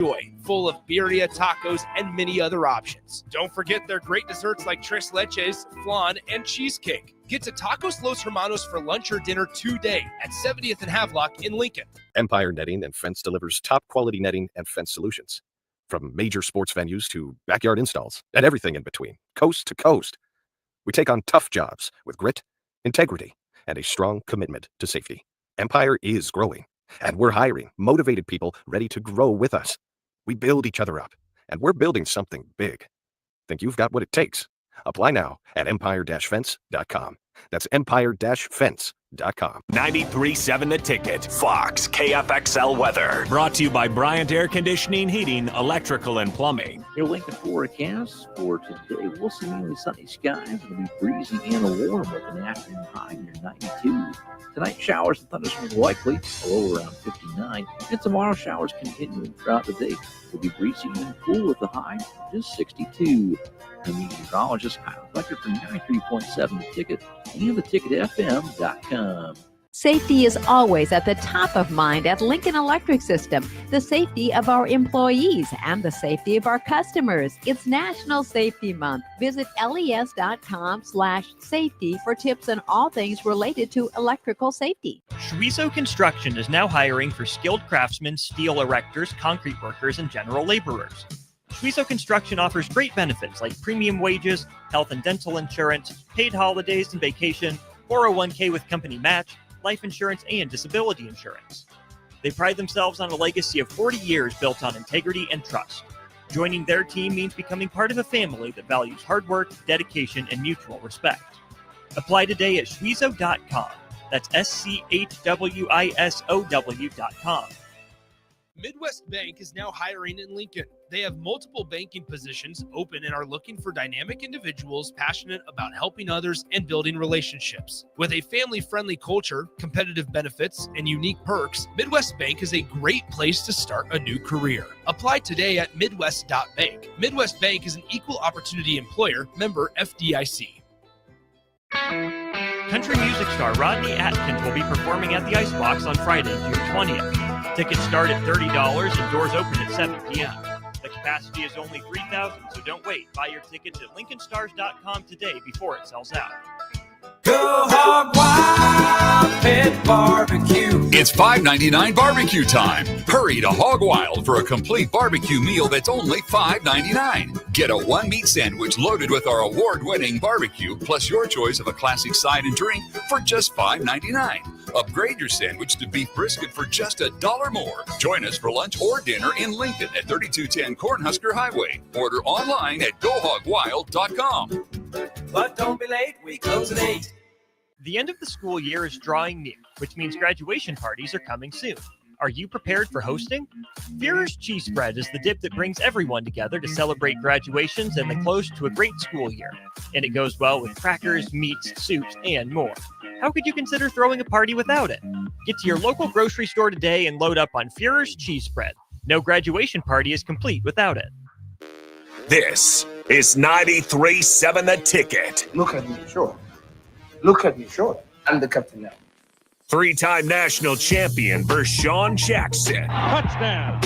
Joy, full of birria, tacos, and many other options. Don't forget their great desserts like tres leches, flan, and cheesecake. Get to Tacos Los Hermanos for lunch or dinner today at 70th and Havelock in Lincoln. Empire Netting and Fence delivers top-quality netting and fence solutions. From major sports venues to backyard installs and everything in between, coast to coast. We take on tough jobs with grit, integrity, and a strong commitment to safety. Empire is growing, and we're hiring motivated people ready to grow with us. We build each other up, and we're building something big. Think you've got what it takes? Apply now at empire-fence.com. That's empire-fence.com. 93.7 The Ticket, Fox, KFXL weather. Brought to you by Bryant Air Conditioning, Heating, Electrical, and Plumbing. Your Lincoln forecast for today, we'll see mainly sunny skies. It'll be breezy and warm with an afternoon high near 92. Tonight, showers and thunderstorms likely, a low around 59. And tomorrow, showers continuing throughout the day. It'll be breezy and cool with the high just 62. The meteorologist Kyle Fletcher for 93.7 The Ticket and theticketfm.com. Safety is always at the top of mind at Lincoln Electric System. The safety of our employees and the safety of our customers. It's National Safety Month. Visit les.com/safety for tips on all things related to electrical safety. Schweizo Construction is now hiring for skilled craftsmen, steel erectors, concrete workers, and general laborers. Schweizo Construction offers great benefits like premium wages, health and dental insurance, paid holidays and vacation, 401k with company match, life insurance, and disability insurance. They pride themselves on a legacy of 40 years built on integrity and trust. Joining their team means becoming part of a family that values hard work, dedication, and mutual respect. Apply today at schweizo.com. That's schwisow.com. Midwest Bank is now hiring in Lincoln. They have multiple banking positions open and are looking for dynamic individuals passionate about helping others and building relationships. With a family-friendly culture, competitive benefits, and unique perks, Midwest Bank is a great place to start a new career. Apply today at midwest.bank. Midwest Bank is an equal opportunity employer, member FDIC. Country music star Rodney Atkins will be performing at the Icebox on Friday, June 20th. Tickets start at $30 and doors open at 7 p.m. The capacity is only 3,000, so don't wait. Buy your tickets at lincolnstars.com today before it sells out. Go Hog Wild Pet Barbecue. It's $5.99 barbecue time. Hurry to Hog Wild for a complete barbecue meal that's only $5.99. Get a one-meat sandwich loaded with our award-winning barbecue, plus your choice of a classic side and drink for just $5.99. Upgrade your sandwich to beef brisket for just $1 more. Join us for lunch or dinner in Lincoln at 3210 Cornhusker Highway. Order online at GoHogWild.com. But don't be late, we close at 8. The end of the school year is drawing near, which means graduation parties are coming soon. Are you prepared for hosting? Führer's Cheese Spread is the dip that brings everyone together to celebrate graduations and the close to a great school year. And it goes well with crackers, meats, soups, and more. How could you consider throwing a party without it? Get to your local grocery store today and load up on Führer's Cheese Spread. No graduation party is complete without it. This is 93.7 The Ticket. Look at me, sure. Look at me, sure. I'm the captain now. Three-time national champion Vershawn Jackson. Touchdown.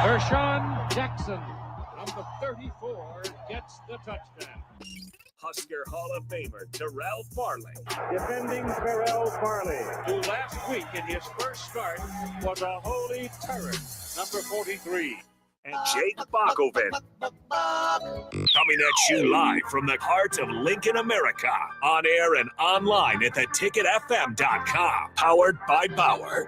Vershawn Jackson, number 34, gets the touchdown. Husker Hall of Famer Terrell Farley. Defending Terrell Farley, who last week in his first start was a holy terror, number 43. And Jake Bakoven. Coming at you live from the heart of Lincoln, America. On air and online at theticketfm.com. Powered by Bauer.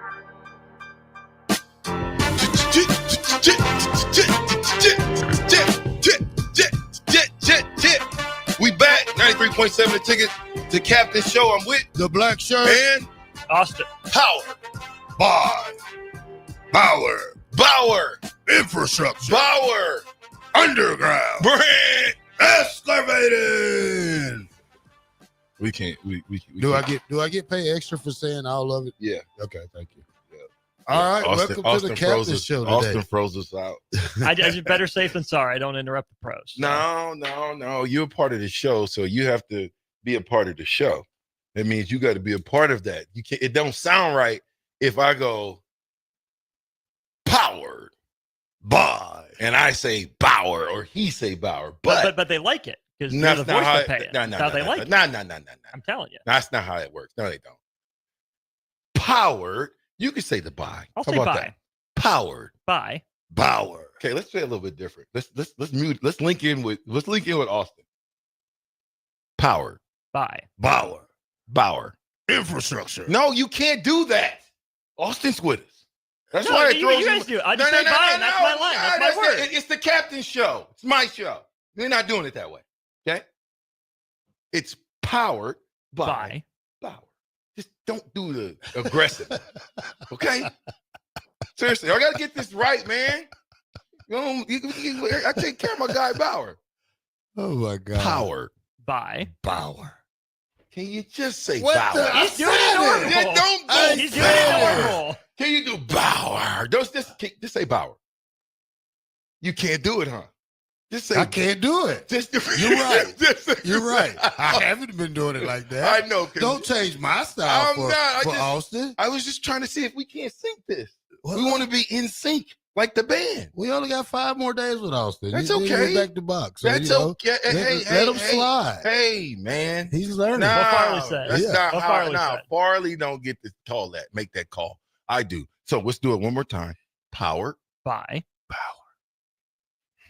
We back, 93.7 The Ticket, the Captain Show. I'm with the Black Shirt and Austin. Powered by Bauer Infrastructure, Bauer Underground, Brand Excavating. We can't. We Do can't. I get paid extra for saying all of it? Yeah. Okay, thank you. Yeah. All right, welcome to the Captain Show today. Austin froze us out. I better safe than sorry. I don't interrupt the pros. So. No. You're a part of the show, so you have to be a part of the show. That means you got to be a part of that. You can't. It don't sound right if I go powered Bye. And I say Bauer, or he say Bauer. But they like it because they're the voice they pay it. No, That's how they like it. No. I'm telling you. That's not how it works. No, they don't. Powered. You can say the bye. I'll How say about bye. that? Powered. Bye. Bauer. Okay, let's say it a little bit different. Let's link in with Austin. Powered. Bye. Bauer. Infrastructure. No, you can't do that. Austin's with us. That's No, why it you throws guys do. I just say bye, and that's my line. That's my word. It's the captain's show. It's my show. We're not doing it that way. Okay? It's powered by Bauer. Just don't do the aggressive. Okay? Seriously, I got to get this right, man. I take care of my guy Bauer. Oh my God. Powered Bye. Bauer. Can you just say What Bauer? the- He's doing it normal. Yeah, don't He's doing it normal. Can you do Bauer? Just say Bauer. You can't do it, huh? Just say I can't do it. You're right. You're right. I haven't been doing it like that. I know. Don't change my style for Austin. I was just trying to see if we can't sync this. We want to be in sync like the band. We only got 5 more days with Austin. That's He's okay. back to box. So, That's okay. Let him slide. Hey, man. He's learning. Nah, What Farley said. That's not What how. Farley Nah, said. Farley don't get to call that. Make that call. I do. So let's do it one more time. Powered. Bye. Bauer.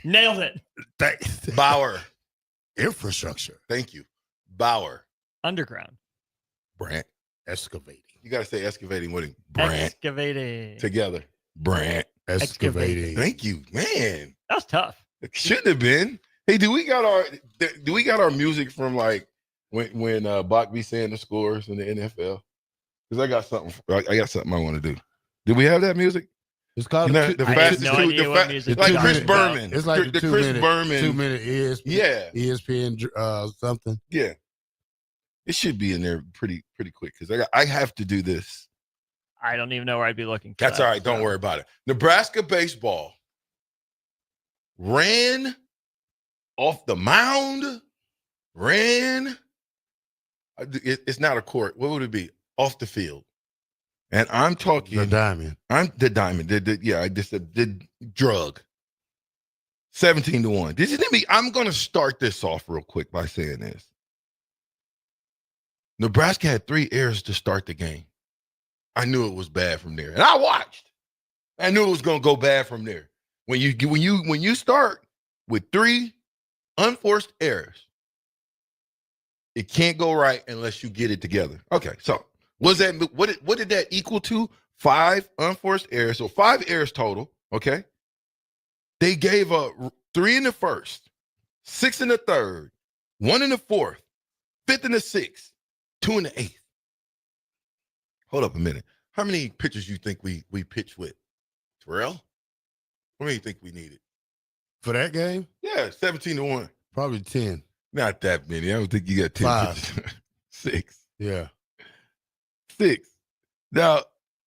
Nailed it. Bauer. Infrastructure. Thank you. Bauer. Underground. Brant. Excavating. You got to say excavating with him. Brant. Excavating. Together. Brant. Excavating. Thank you, man. That was tough. It shouldn't have been. Hey, do we got our music from like when Bach be saying the scores in the NFL? Because I got something I want to do. Do we have that music? It's called the fastest no idea what music like you're Chris talking about. Berman. It's like the the Chris 2-minute, Berman. 2-minute ESPN. Yeah. ESPN something. Yeah. It should be in there pretty quick because I have to do this. I don't even know where I'd be looking for. That's that, all right. Don't worry about it. Nebraska baseball ran off the mound. It's not a court. What would it be? Off the field. And I'm talking The diamond. I'm the diamond. I just said the drug. 17-1. This is me. I'm going to start this off real quick by saying this. Nebraska had 3 errors to start the game. I knew it was bad from there, and I watched. I knew it was going to go bad from there. When you start with 3 unforced errors, it can't go right unless you get it together. Okay, so what did that equal to? 5 unforced errors, so 5 errors total. Okay, they gave up 3 in the first, 6 in the third, 1 in the fourth, 5th in the 6th, 2 in the 8th. Hold up a minute. How many pitchers you think we pitched with? Terrell? How many do you think we needed? For that game? Yeah, 17-1. Probably 10. Not that many. I don't think you got 10 5. pitchers. 6. Yeah. 6. Now,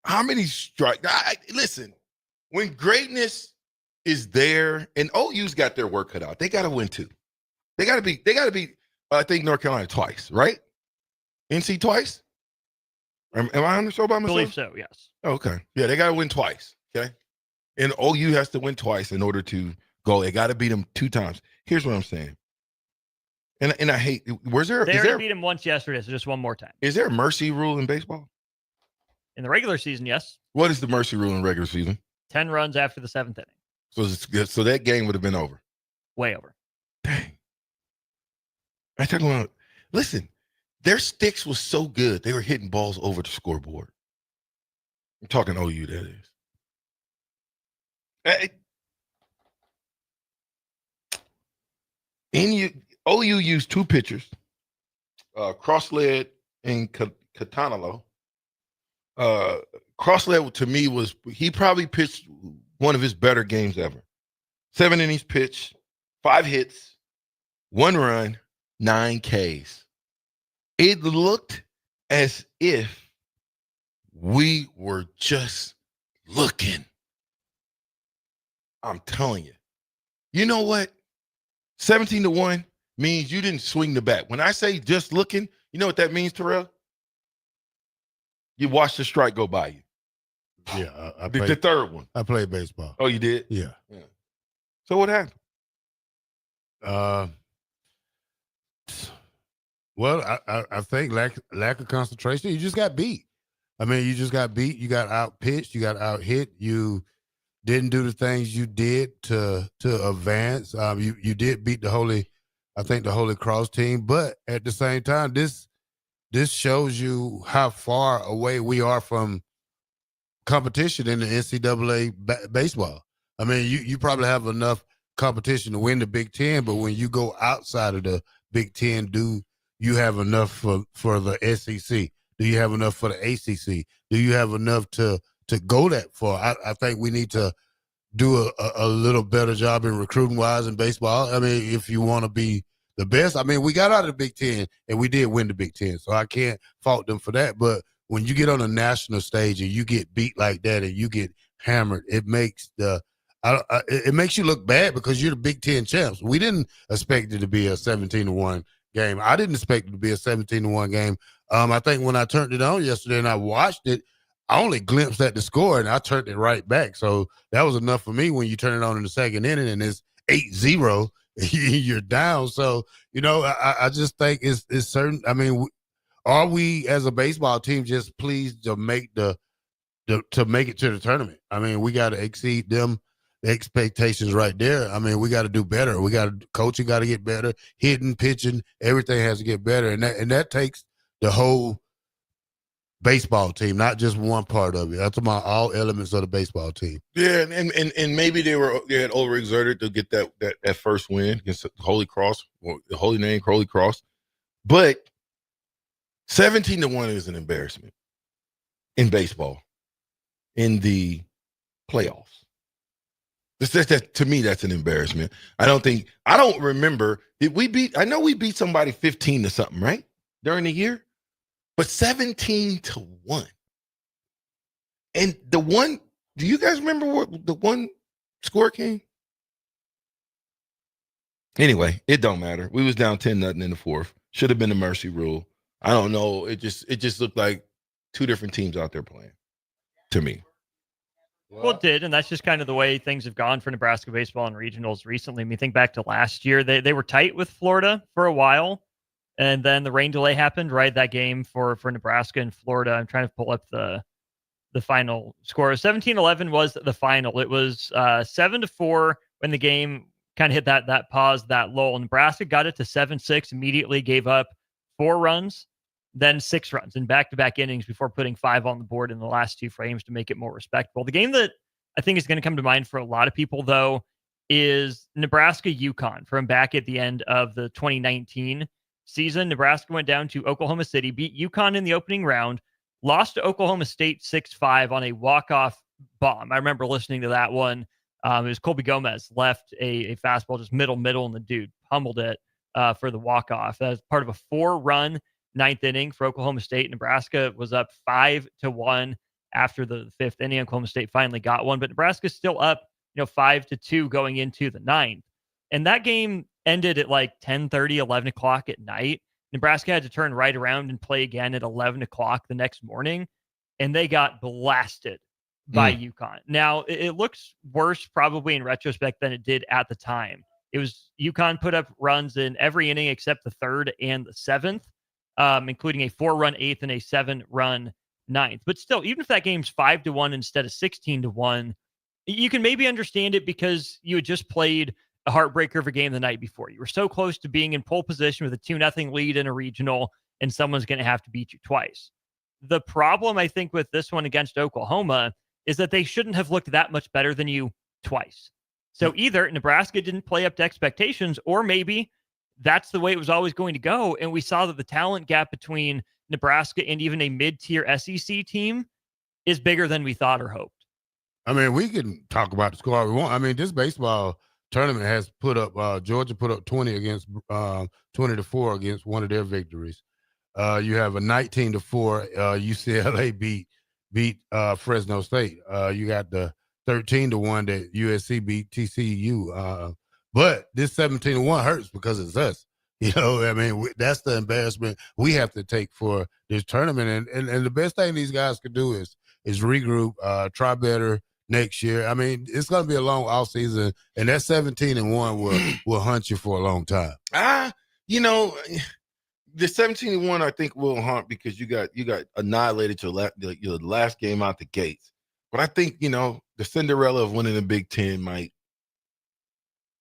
how many strikes? Listen, when greatness is there, and OU's got their work cut out, they got to win 2. They got to beat, I think, North Carolina twice, right? NC twice? Am I on the show by myself? I believe so, yes. Okay. Yeah, they got to win twice, okay? And OU has to win twice in order to go. They got to beat them 2 times. Here's what I'm saying. And I hate, They already beat him once yesterday, so just one more time. Is there a mercy rule in baseball? In the regular season, yes. What is the mercy rule in regular season? 10 runs after the 7th inning. So that game would have been over. Way over. Dang. I'm talking about, listen, their sticks was so good, they were hitting balls over the scoreboard. I'm talking OU, that is. OU used 2 pitchers, Crossled and Catanalo. Crossled, to me, he probably pitched one of his better games ever. 7 innings pitched, 5 hits, 1 run, 9 Ks. It looked as if we were just looking. I'm telling you. You know what? 17-1 means you didn't swing the bat. When I say just looking, you know what that means, Terrell? You watched the strike go by you. Yeah, I The played. third one. I played baseball. Oh, you did? Yeah. So what happened? Well, I think lack of concentration. You just got beat. I mean, you just got beat. You got out pitched. You got out hit. You didn't do the things you did to advance. You did beat the Holy Cross team, but at the same time, this shows you how far away we are from competition in the NCAA baseball. I mean, you probably have enough competition to win the Big Ten, but when you go outside of the Big Ten, do you have enough for the SEC? Do you have enough for the ACC? Do you have enough to go that far? I think we need to do a little better job in recruiting wise in baseball. I mean, if you want to be the best, I mean, we got out of the Big Ten and we did win the Big Ten, so I can't fault them for that. But when you get on a national stage and you get beat like that and you get hammered, it makes it makes you look bad because you're the Big Ten champs. We didn't expect it to be a 17-1 game. I didn't expect it to be a 17-1 game. I think when I turned it on yesterday and I watched it, I only glimpsed at the score and I turned it right back. So that was enough for me when you turn it on in the second inning and it's 8-0, you're down. So, I just think it's certain. I mean, are we as a baseball team just pleased to make to make it to the tournament? I mean, we got to exceed them expectations right there. I mean, we got to do better. Coaching got to get better. Hitting, pitching, everything has to get better, and that takes the whole baseball team, not just one part of it. That's about all elements of the baseball team. Yeah, and maybe they had overexerted to get that first win against the Holy Cross, or the Holy Name, Holy Cross. But 17-1 is an embarrassment in baseball in the playoffs. To me, that's an embarrassment. I don't remember. I know we beat somebody 15 to something, right? During the year. But 17-1. And do you guys remember what the one score came? Anyway, it don't matter. We was down 10-0 in the fourth. Should have been a mercy rule. I don't know. It just looked like two different teams out there playing to me. Well, it did, and that's just kind of the way things have gone for Nebraska baseball and regionals recently. I mean, think back to last year. They were tight with Florida for a while. And then the rain delay happened, right? That game for Nebraska and Florida. I'm trying to pull up the final score. 17-11 was the final. It was 7-4 when the game kind of hit that pause, that lull. Nebraska got it to 7-6, immediately gave up 4 runs, then 6 runs in back-to-back innings before putting 5 on the board in the last 2 frames to make it more respectable. The game that I think is going to come to mind for a lot of people, though, is Nebraska-UConn from back at the end of the 2019 season. Nebraska went down to Oklahoma City, beat UConn in the opening round, lost to Oklahoma State 6-5 on a walk-off bomb. I remember listening to that one. It was Colby Gomez left a fastball just middle, and the dude pummeled it for the walk-off. That was part of a 4-run 9th inning for Oklahoma State. Nebraska was up 5-1 after the 5th inning. Oklahoma State finally got one, but Nebraska's still up 5-2 going into the 9th. And that game ended at like 10:30, 11 o'clock at night. Nebraska had to turn right around and play again at 11 o'clock the next morning, and they got blasted by UConn. Now, it looks worse probably in retrospect than it did at the time. It was UConn put up runs in every inning except the 3rd and the 7th, including a 4-run 8th and a 7-run 9th. But still, even if that game's 5-1 instead of 16-1, you can maybe understand it because you had just played a heartbreaker of a game the night before. You were so close to being in pole position with a 2-0 lead in a regional, and someone's going to have to beat you twice. The problem, I think, with this one against Oklahoma is that they shouldn't have looked that much better than you twice. So either Nebraska didn't play up to expectations, or maybe that's the way it was always going to go. And we saw that the talent gap between Nebraska and even a mid-tier SEC team is bigger than we thought or hoped. I mean, we can talk about the score all we want. I mean, this baseball tournament has put up, Georgia put up 20-4 against one of their victories. You have a 19-4 UCLA beat Fresno State. You got the 13-1 that USC beat TCU. But this 17-1 hurts because it's us. I mean, that's the embarrassment we have to take for this tournament. And the best thing these guys could do is is regroup, try better next year. I mean, it's going to be a long off season, and that 17-1 will hunt you for a long time. You know, the 17-1 I think will hunt because you got annihilated your last game out the gates. But I think, you know, the Cinderella of winning the Big Ten might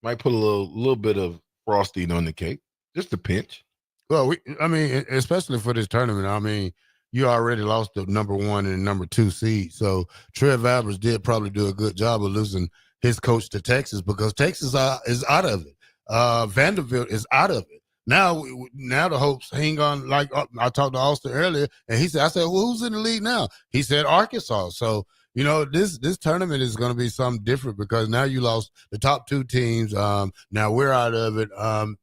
put a little bit of frosting on the cake, just a pinch. Well, especially for this tournament, I mean, you already lost the number 1 and number 2 seed. So Trev Alberts did probably do a good job of losing his coach to Texas because Texas is out of it. Vanderbilt is out of it. Now the hopes hang on. Like I talked to Austin earlier, and I said, well, who's in the league now? He said Arkansas. So, you know, this tournament is going to be something different because now you lost the top 2 teams. Now we're out of it.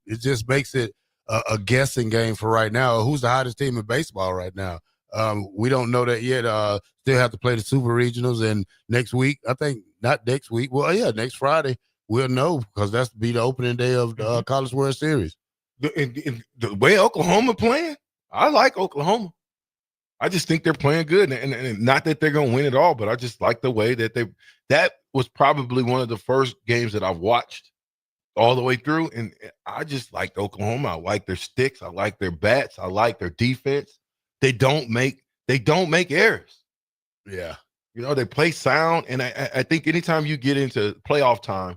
It just makes it a guessing game for right now. Who's the hottest team in baseball right now? We don't know that yet. Still have to play the Super Regionals, and next week, I think not next week. Well, yeah, next Friday we'll know because that's be the opening day of the College World Series. The way Oklahoma playing, I like Oklahoma. I just think they're playing good, and not that they're going to win it all, but I just like the way that that was probably one of the first games that I've watched all the way through, and I just liked Oklahoma. I like their sticks. I like their bats. I like their defense. They don't make errors. Yeah. You know, they play sound, and I think anytime you get into playoff time,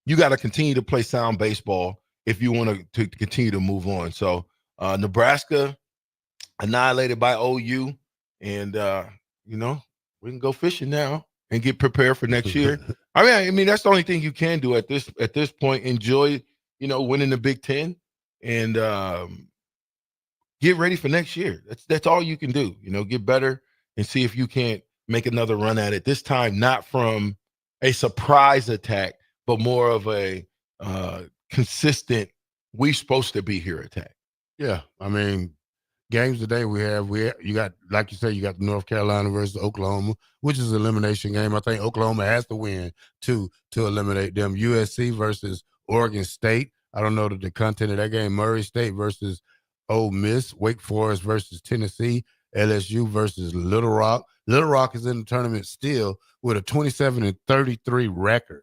you got to continue to play sound baseball if you want to continue to move on. So Nebraska annihilated by OU, and you know, we can go fishing now and get prepared for next year. I mean that's the only thing you can do at this point. Enjoy, you know, winning the Big Ten and get ready for next year. That's all you can do. You know, get better and see if you can't make another run at it. This time, not from a surprise attack, but more of a consistent, we supposed to be here attack. Yeah, I mean, games today you got, like you said, you got North Carolina versus Oklahoma, which is an elimination game. I think Oklahoma has to win to eliminate them. USC versus Oregon State. I don't know the content of that game. Murray State versus Ole Miss. Wake Forest versus Tennessee. LSU versus Little Rock. Little Rock is in the tournament still with a 27-33 record.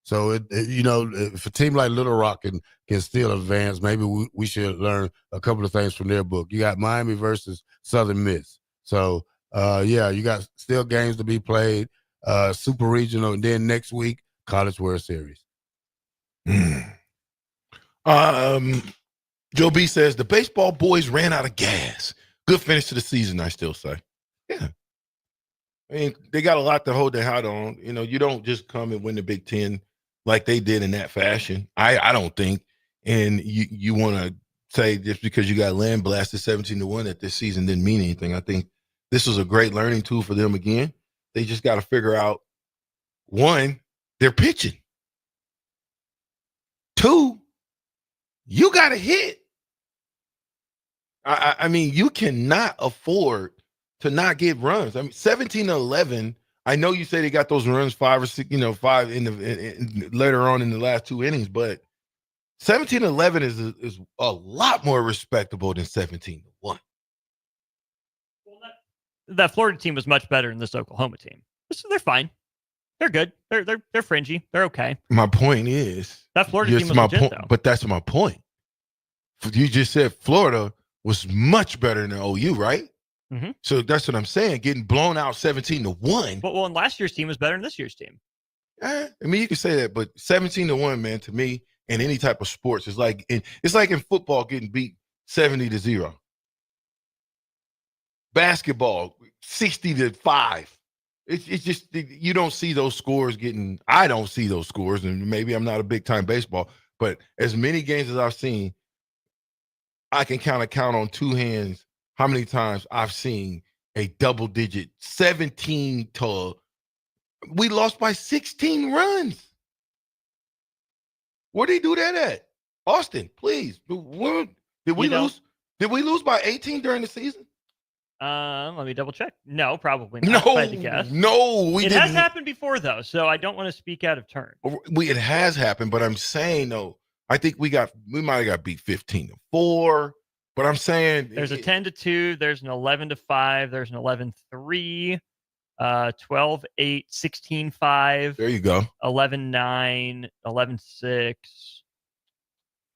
So, you know, if a team like Little Rock can still advance, maybe we should learn a couple of things from their book. You got Miami versus Southern Miss. So, yeah, you got still games to be played, Super Regional, and then next week, College World Series. Joe B says, the baseball boys ran out of gas. Good finish to the season, I still say. Yeah. I mean, they got a lot to hold their hat on. You know, you don't just come and win the Big Ten like they did in that fashion. I don't think. And you want to say just because you got land blasted 17-1 that this season didn't mean anything. I think this was a great learning tool for them again. They just got to figure out, 1, they're pitching. 2, you got to hit. I mean, you cannot afford to not get runs. I mean, 17-11. I know you say they got those runs 5 or 6, you know, 5 in later on in the last 2 innings, but 17-11 is a lot more respectable than 17-1. Well, that Florida team was much better than this Oklahoma team. So they're fine. They're good. They're fringy. They're okay. My point is that Florida team was legit, though. But that's my point. You just said Florida was much better than OU, right? Mm-hmm. So that's what I'm saying. Getting blown out 17-1. Well, and last year's team was better than this year's team. I mean, you can say that, but 17-1, man, to me, in any type of sports, it's like in football getting beat 70-0. Basketball 60-5. It's just you don't see those scores getting. I don't see those scores, and maybe I'm not a big time baseball, but as many games as I've seen, I can count on 2 hands how many times I've seen a double digit 17 to we lost by 16 runs. Where did he do that at? Austin, please. Did we lose? Did we lose by 18 during the season? Let me double check. No, probably not. No, if I had to guess. No, it has happened before though, so I don't want to speak out of turn. It has happened, but I'm saying though, I think we might have got beat 15-4. But I'm saying there's a 10-2, there's an 11-5, there's an 11-3. 12-8, 16-5. There you go. 11-9, 11-6,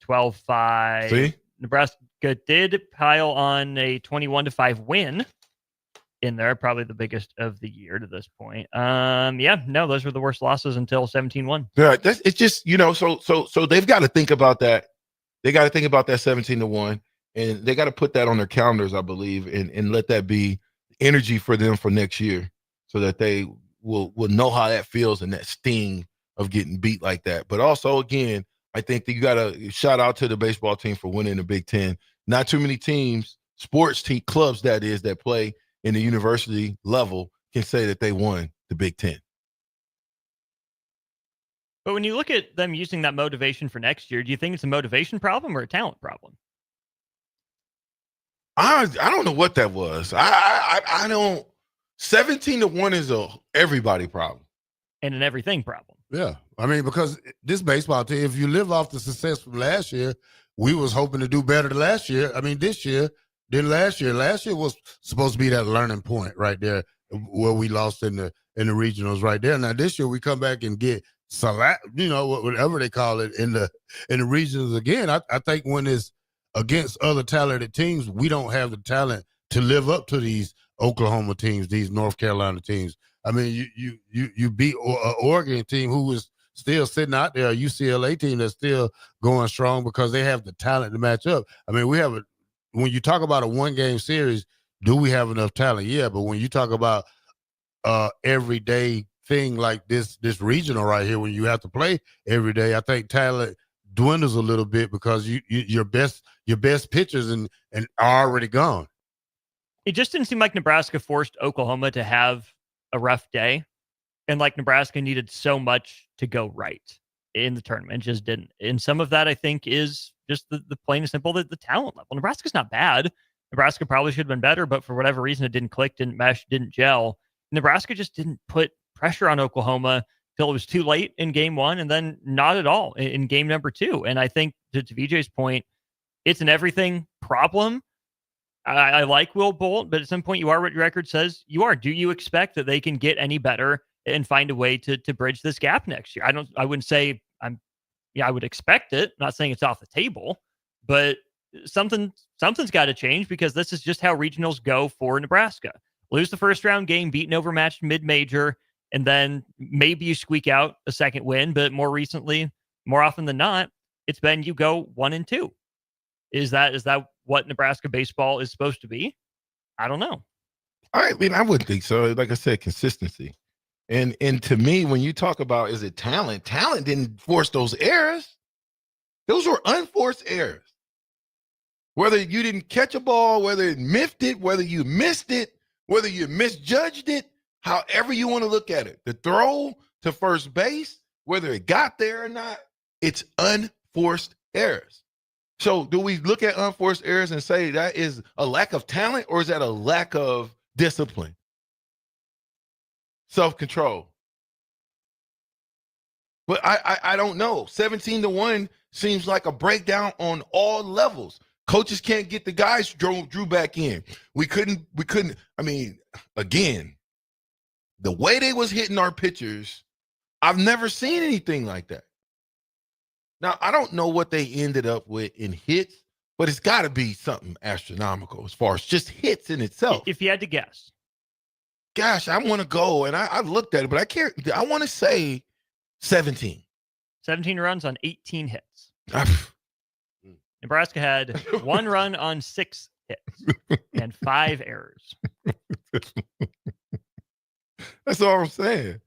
12-5. See? Nebraska did pile on a 21-5 win in there, probably the biggest of the year to this point. Those were the worst losses until 17-1. Yeah, it's just, so they've got to think about that. They got to think about that 17-1, and they got to put that on their calendars, I believe, and let that be energy for them for next year, so that they will know how that feels and that sting of getting beat like that. But also, again, I think that you got to shout out to the baseball team for winning the Big Ten. Not too many teams, sports team clubs that play in the university level can say that they won the Big Ten. But when you look at them using that motivation for next year, do you think it's a motivation problem or a talent problem? I don't know what that was. I don't. 17-1 is a everybody problem and an everything problem. Yeah, I mean, because this baseball team, if you live off the success from last year, we was hoping to do better than last year. I mean, this year than last year. Last year was supposed to be that learning point right there, where we lost in the regionals right there. Now this year we come back and get whatever they call it in the regionals again. I think when it's against other talented teams, we don't have the talent to live up to these Oklahoma teams, these North Carolina teams. I mean, you beat an Oregon team who was still sitting out there, a UCLA team that's still going strong because they have the talent to match up. I mean, when you talk about a one-game series, do we have enough talent? Yeah, but when you talk about everyday thing like this regional right here, when you have to play every day, I think talent dwindles a little bit because your best pitchers and are already gone. It just didn't seem like Nebraska forced Oklahoma to have a rough day, and like Nebraska needed so much to go right in the tournament, just didn't. And some of that I think is just the plain and simple, the talent level. Nebraska's not bad. Nebraska probably should have been better, but for whatever reason, it didn't click, didn't mesh, didn't gel. Nebraska just didn't put pressure on Oklahoma till it was too late in game one, and then not at all in game number two. And I think to VJ's point, it's an everything problem. I like Will Bolt, but at some point you are what your record says you are. Do you expect that they can get any better and find a way to bridge this gap next year? I wouldn't say I would expect it. I'm not saying it's off the table, but something's got to change, because this is just how regionals go for Nebraska. Lose the first round game, beat an overmatched mid-major, and then maybe you squeak out a second win. But more recently, more often than not, it's been you go 1-2. Is that what Nebraska baseball is supposed to be? I don't know. I mean, I wouldn't think so. Like I said, consistency. And to me, when you talk about, is it talent? Talent didn't force those errors. Those were unforced errors. Whether you didn't catch a ball, whether it miffed it, whether you missed it, whether you misjudged it, however you want to look at it. The throw to first base, whether it got there or not, it's unforced errors. So do we look at unforced errors and say that is a lack of talent, or is that a lack of discipline? Self-control. But I don't know. 17-1 seems like a breakdown on all levels. Coaches can't get the guys drew back in. We couldn't. I mean, again, the way they was hitting our pitchers, I've never seen anything like that. Now, I don't know what they ended up with in hits, but it's got to be something astronomical as far as just hits in itself. If you had to guess. Gosh, I want to go, and I looked at it, but I can't. I want to say 17. 17 runs on 18 hits. Nebraska had 1 run on 6 hits and 5 errors. That's all I'm saying.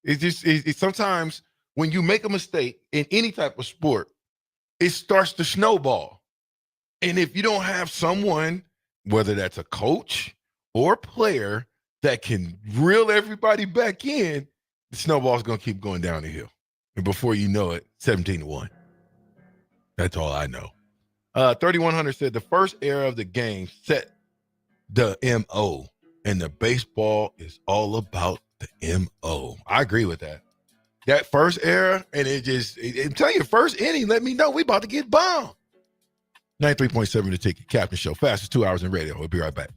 It's sometimes when you make a mistake in any type of sport, it starts to snowball. And if you don't have someone, whether that's a coach or a player, that can reel everybody back in, the snowball's going to keep going down the hill. And before you know it, 17-1. That's all I know. 3100 said the first error of the game set the MO, and the baseball is all about the MO. I agree with that. That first error, and I'm telling you, first inning, let me know we about to get bombed. 93.7 The Ticket, Captain Show. Fastest 2 hours in radio. We'll be right back.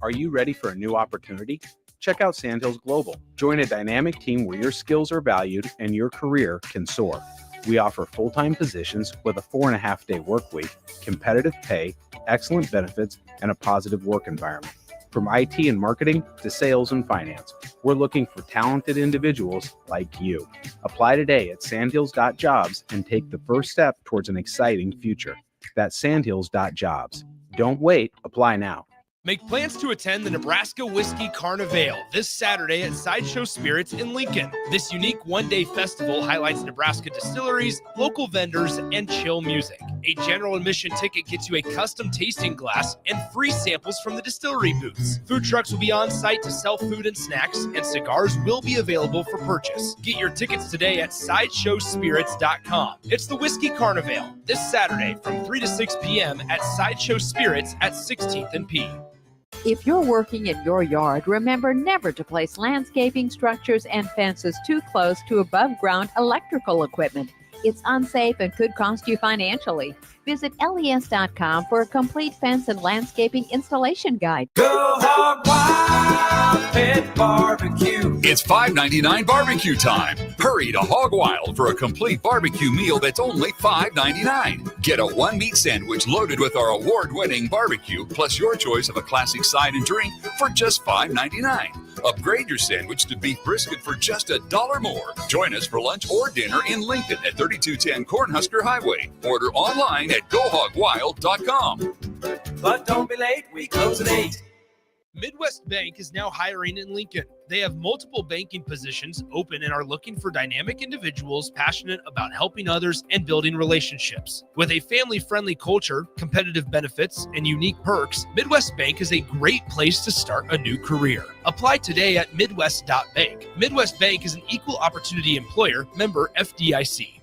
Are you ready for a new opportunity? Check out Sandhills Global. Join a dynamic team where your skills are valued and your career can soar. We offer full-time positions with a 4.5-day work week, competitive pay, excellent benefits, and a positive work environment. From IT and marketing to sales and finance, we're looking for talented individuals like you. Apply today at sandhills.jobs and take the first step towards an exciting future. That's sandhills.jobs. Don't wait. Apply now. Make plans to attend the Nebraska Whiskey Carnival this Saturday at Sideshow Spirits in Lincoln. This unique one-day festival highlights Nebraska distilleries, local vendors, and chill music. A general admission ticket gets you a custom tasting glass and free samples from the distillery booths. Food trucks will be on site to sell food and snacks, and cigars will be available for purchase. Get your tickets today at SideshowSpirits.com. It's the Whiskey Carnival this Saturday from 3 to 6 p.m. at Sideshow Spirits at 16th and P. If you're working in your yard, remember never to place landscaping structures and fences too close to above-ground electrical equipment. It's unsafe and could cost you financially. Visit les.com for a complete fence and landscaping installation guide. Go Hog Wild Pit Barbecue. It's $5.99 barbecue time. Hurry to Hog Wild for a complete barbecue meal that's only $5.99. Get a one-meat sandwich loaded with our award-winning barbecue, plus your choice of a classic side and drink for just $5.99. Upgrade your sandwich to beef brisket for just $1 more. Join us for lunch or dinner in Lincoln at 3210 Cornhusker Highway. Order online at GoHogWild.com. But don't be late, we close at 8. Midwest Bank is now hiring in Lincoln. They have multiple banking positions open and are looking for dynamic individuals passionate about helping others and building relationships. With a family-friendly culture, competitive benefits, and unique perks, Midwest Bank is a great place to start a new career. Apply today at midwest.bank. Midwest Bank is an equal opportunity employer, member FDIC.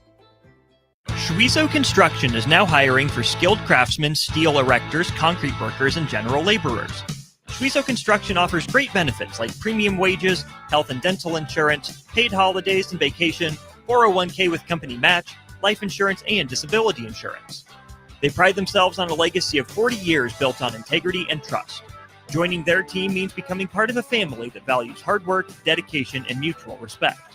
Schweizo Construction is now hiring for skilled craftsmen, steel erectors, concrete workers, and general laborers. Schweizo Construction offers great benefits like premium wages, health and dental insurance, paid holidays and vacation, 401k with company match, life insurance, and disability insurance. They pride themselves on a legacy of 40 years built on integrity and trust. Joining their team means becoming part of a family that values hard work, dedication, and mutual respect.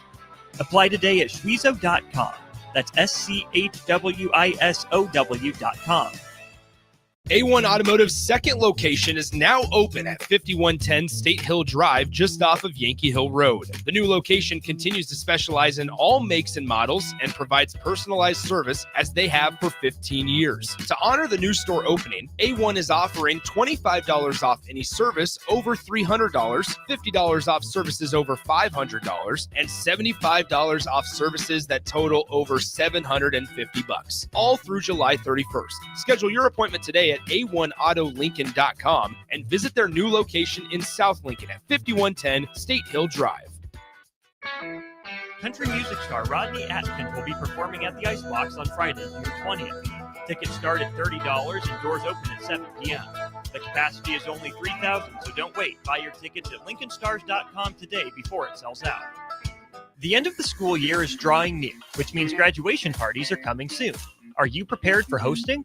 Apply today at schweizo.com. That's SCHWISOW.com. A1 Automotive's second location is now open at 5110 State Hill Drive, just off of Yankee Hill Road. The new location continues to specialize in all makes and models and provides personalized service as they have for 15 years. To honor the new store opening, A1 is offering $25 off any service over $300, $50 off services over $500, and $75 off services that total over $750, all through July 31st. Schedule your appointment today at a1autolincoln.com and visit their new location in South Lincoln at 5110 State Hill Drive. Country music star Rodney Atkin will be performing at the Icebox on Friday, June 20th. Tickets start at $30 and doors open at 7 p.m. The capacity is only 3,000, so don't wait. Buy your tickets at lincolnstars.com today before it sells out. The end of the school year is drawing near, which means graduation parties are coming soon. Are you prepared for hosting?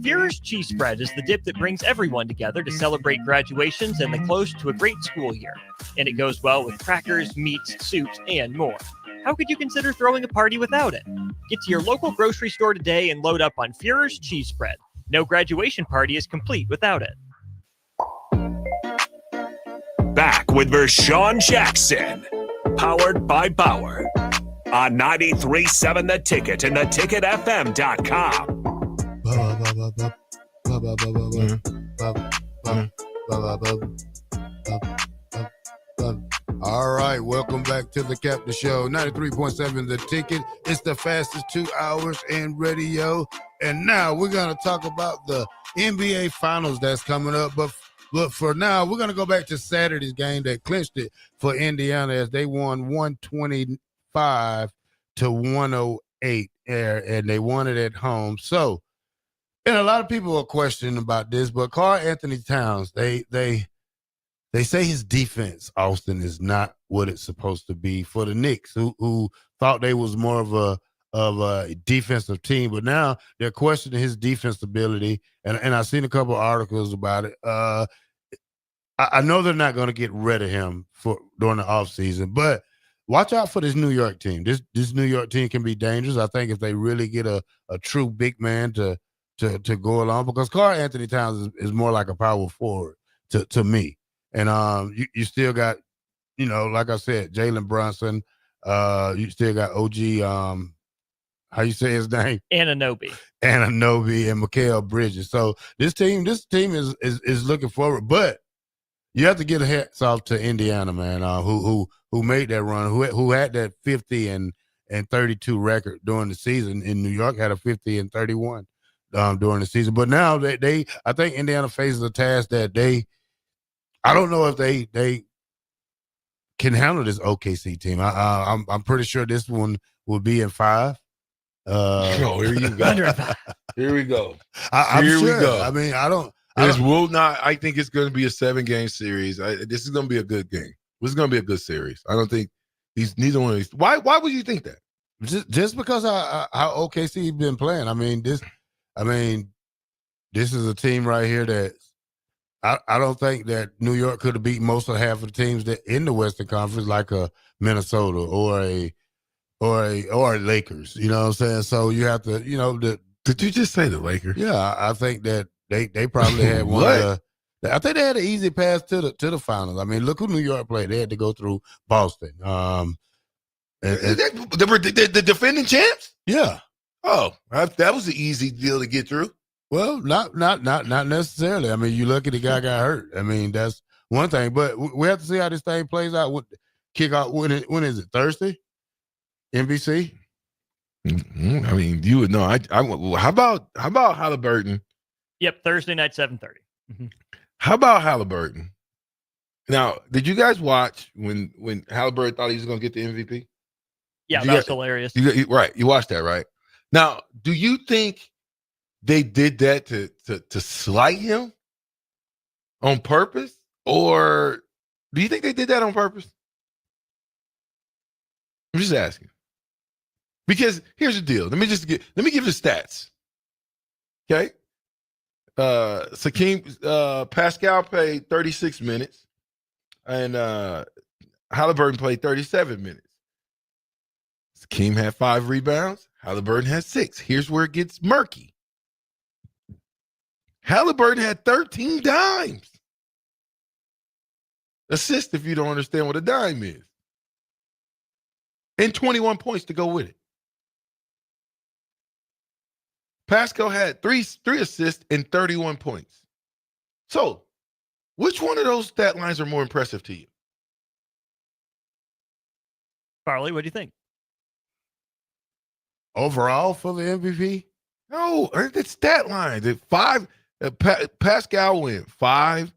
Führer's Cheese Spread is the dip that brings everyone together to celebrate graduations and the close to a great school year. And it goes well with crackers, meats, soups, and more. How could you consider throwing a party without it? Get to your local grocery store today and load up on Führer's Cheese Spread. No graduation party is complete without it. Back with Vershawn Jackson, powered by Bauer. On 93.7 The Ticket and theticketfm.com. All right, welcome back to the Captain Show. 93.7 The Ticket. It's the fastest 2 hours in radio. And now we're going to talk about the NBA Finals that's coming up. But for now, we're going to go back to Saturday's game that clinched it for Indiana as they won 125-108, and they won it at home. So, and a lot of people are questioning about this, but Karl Anthony Towns, they say his defense, Austin, is not what it's supposed to be for the Knicks, who thought they was more of a defensive team, but now they're questioning his defense ability. And I've seen a couple of articles about it. I know they're not going to get rid of him during the offseason, but watch out for this New York team. This New York team can be dangerous. I think if they really get a true big man to go along, because Karl Anthony Towns is more like a power forward to me. And you still got, like I said, Jalen Brunson. You still got OG. How you say his name? Anunoby, and Mikal Bridges. So this team is looking forward, but you have to get a hats off to Indiana, man, who made that run, who had that 50 and 32 record during the season. In New York had a 50 and 31 during the season. But now they I think Indiana faces a task that I don't know if they can handle this OKC team. I'm pretty sure this one will be in 5. Here you go. Here we go. Here we go. I mean, I think it's going to be a 7-game series. This is going to be a good game. This is going to be a good series. I don't think neither one of these. Why would you think that? Just because how OKC been playing. I mean, this is a team right here that I don't think that New York could have beat most of half of the teams that in the Western Conference, like a Minnesota or a Lakers. You know what I'm saying? So you have to, Did you just say the Lakers? Yeah, I think that they probably had one of the. I think they had an easy pass to the finals. I mean, look who New York played. They had to go through Boston. The defending champs? Yeah. Oh, that was an easy deal to get through. Well, not necessarily. I mean, you look at the guy got hurt. I mean, that's one thing. But we have to see how this thing plays out. Kickoff when is it? Thursday? NBC. Mm-hmm. I mean, you would know. How about Halliburton? Yep, Thursday night, 7:30. Mm-hmm. How about Halliburton? Now, did you guys watch when Halliburton thought he was going to get the MVP? Yeah, that was hilarious. Right, you watched that, right? Now, do you think they did that to slight him on purpose, or do you think they did that on purpose? I'm just asking. Because here's the deal. Let me give the stats. Okay. Pascal played 36 minutes and Halliburton played 37 minutes. Hakeem had 5 rebounds. Halliburton had 6. Here's where it gets murky. Halliburton had 13 dimes. Assist if you don't understand what a dime is. And 21 points to go with it. Pascal had three assists and 31 points. So, which one of those stat lines are more impressive to you? Farley, what do you think? Overall for the MVP? No, the stat line. Pascal went 5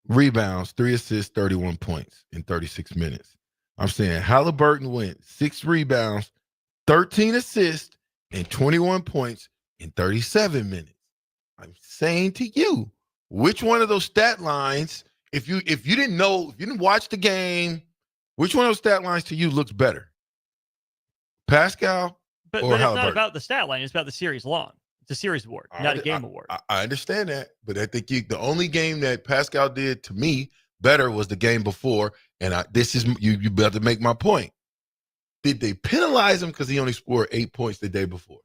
rebounds, 3 assists, 31 points in 36 minutes. I'm saying Halliburton went 6 rebounds, 13 assists, and 21 points in 37 minutes. I'm saying to you, which one of those stat lines, if you didn't know, if you didn't watch the game, which one of those stat lines to you looks better? Pascal but or it's Halliburton? Not about the stat line. It's about the series long. It's a series award, not a game award. I understand that, but I think the only game that Pascal did to me better was the game before, and you better to make my point. Did they penalize him because he only scored 8 points the day before?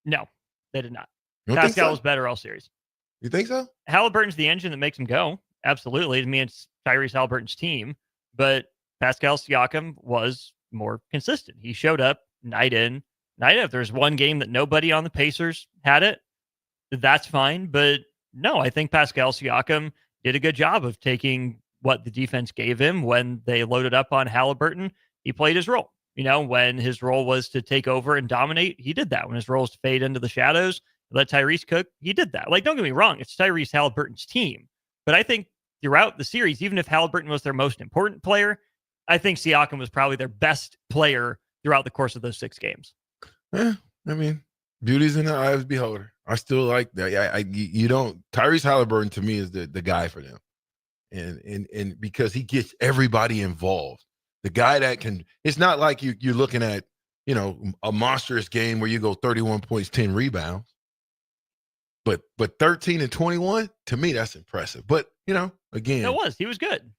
No, they did not. You don't think Pascal so? was better all series. You think so? Halliburton's the engine that makes him go. Absolutely. To me, it's Tyrese Halliburton's team, but Pascal Siakam was more consistent. He showed up night in, night out. If there's one game that nobody on the Pacers had it, that's fine. But no, I think Pascal Siakam did a good job of taking what the defense gave him when they loaded up on Halliburton. He played his role. When his role was to take over and dominate, he did that. When his role was to fade into the shadows, let Tyrese cook, he did that. Don't get me wrong, it's Tyrese Halliburton's team. But I think throughout the series, even if Halliburton was their most important player, I think Siakam was probably their best player throughout the course of those 6 games. I mean, beauty's in the eye of the beholder. I still like that. Tyrese Halliburton to me is the guy for them. And because he gets everybody involved. The guy that can, it's not like you're looking at, a monstrous game where you go 31 points, 10 rebounds. But 13 and 21, to me, that's impressive. But, again. It was. He was good.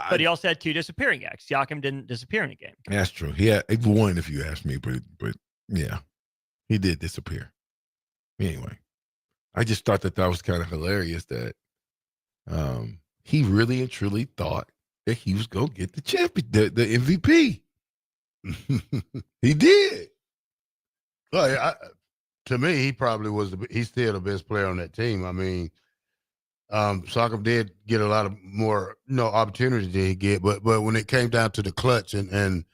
But he also had 2 disappearing acts. Siakam didn't disappear in a game. That's true. He had one, if you ask me, but yeah, he did disappear. Anyway, I just thought that was kind of hilarious that he really and truly thought that he was going to get the champion, the MVP. He did. Well, to me, he probably was. He's still the best player on that team. I mean, Siakam did get a lot of more, opportunities to get, but when it came down to the clutch and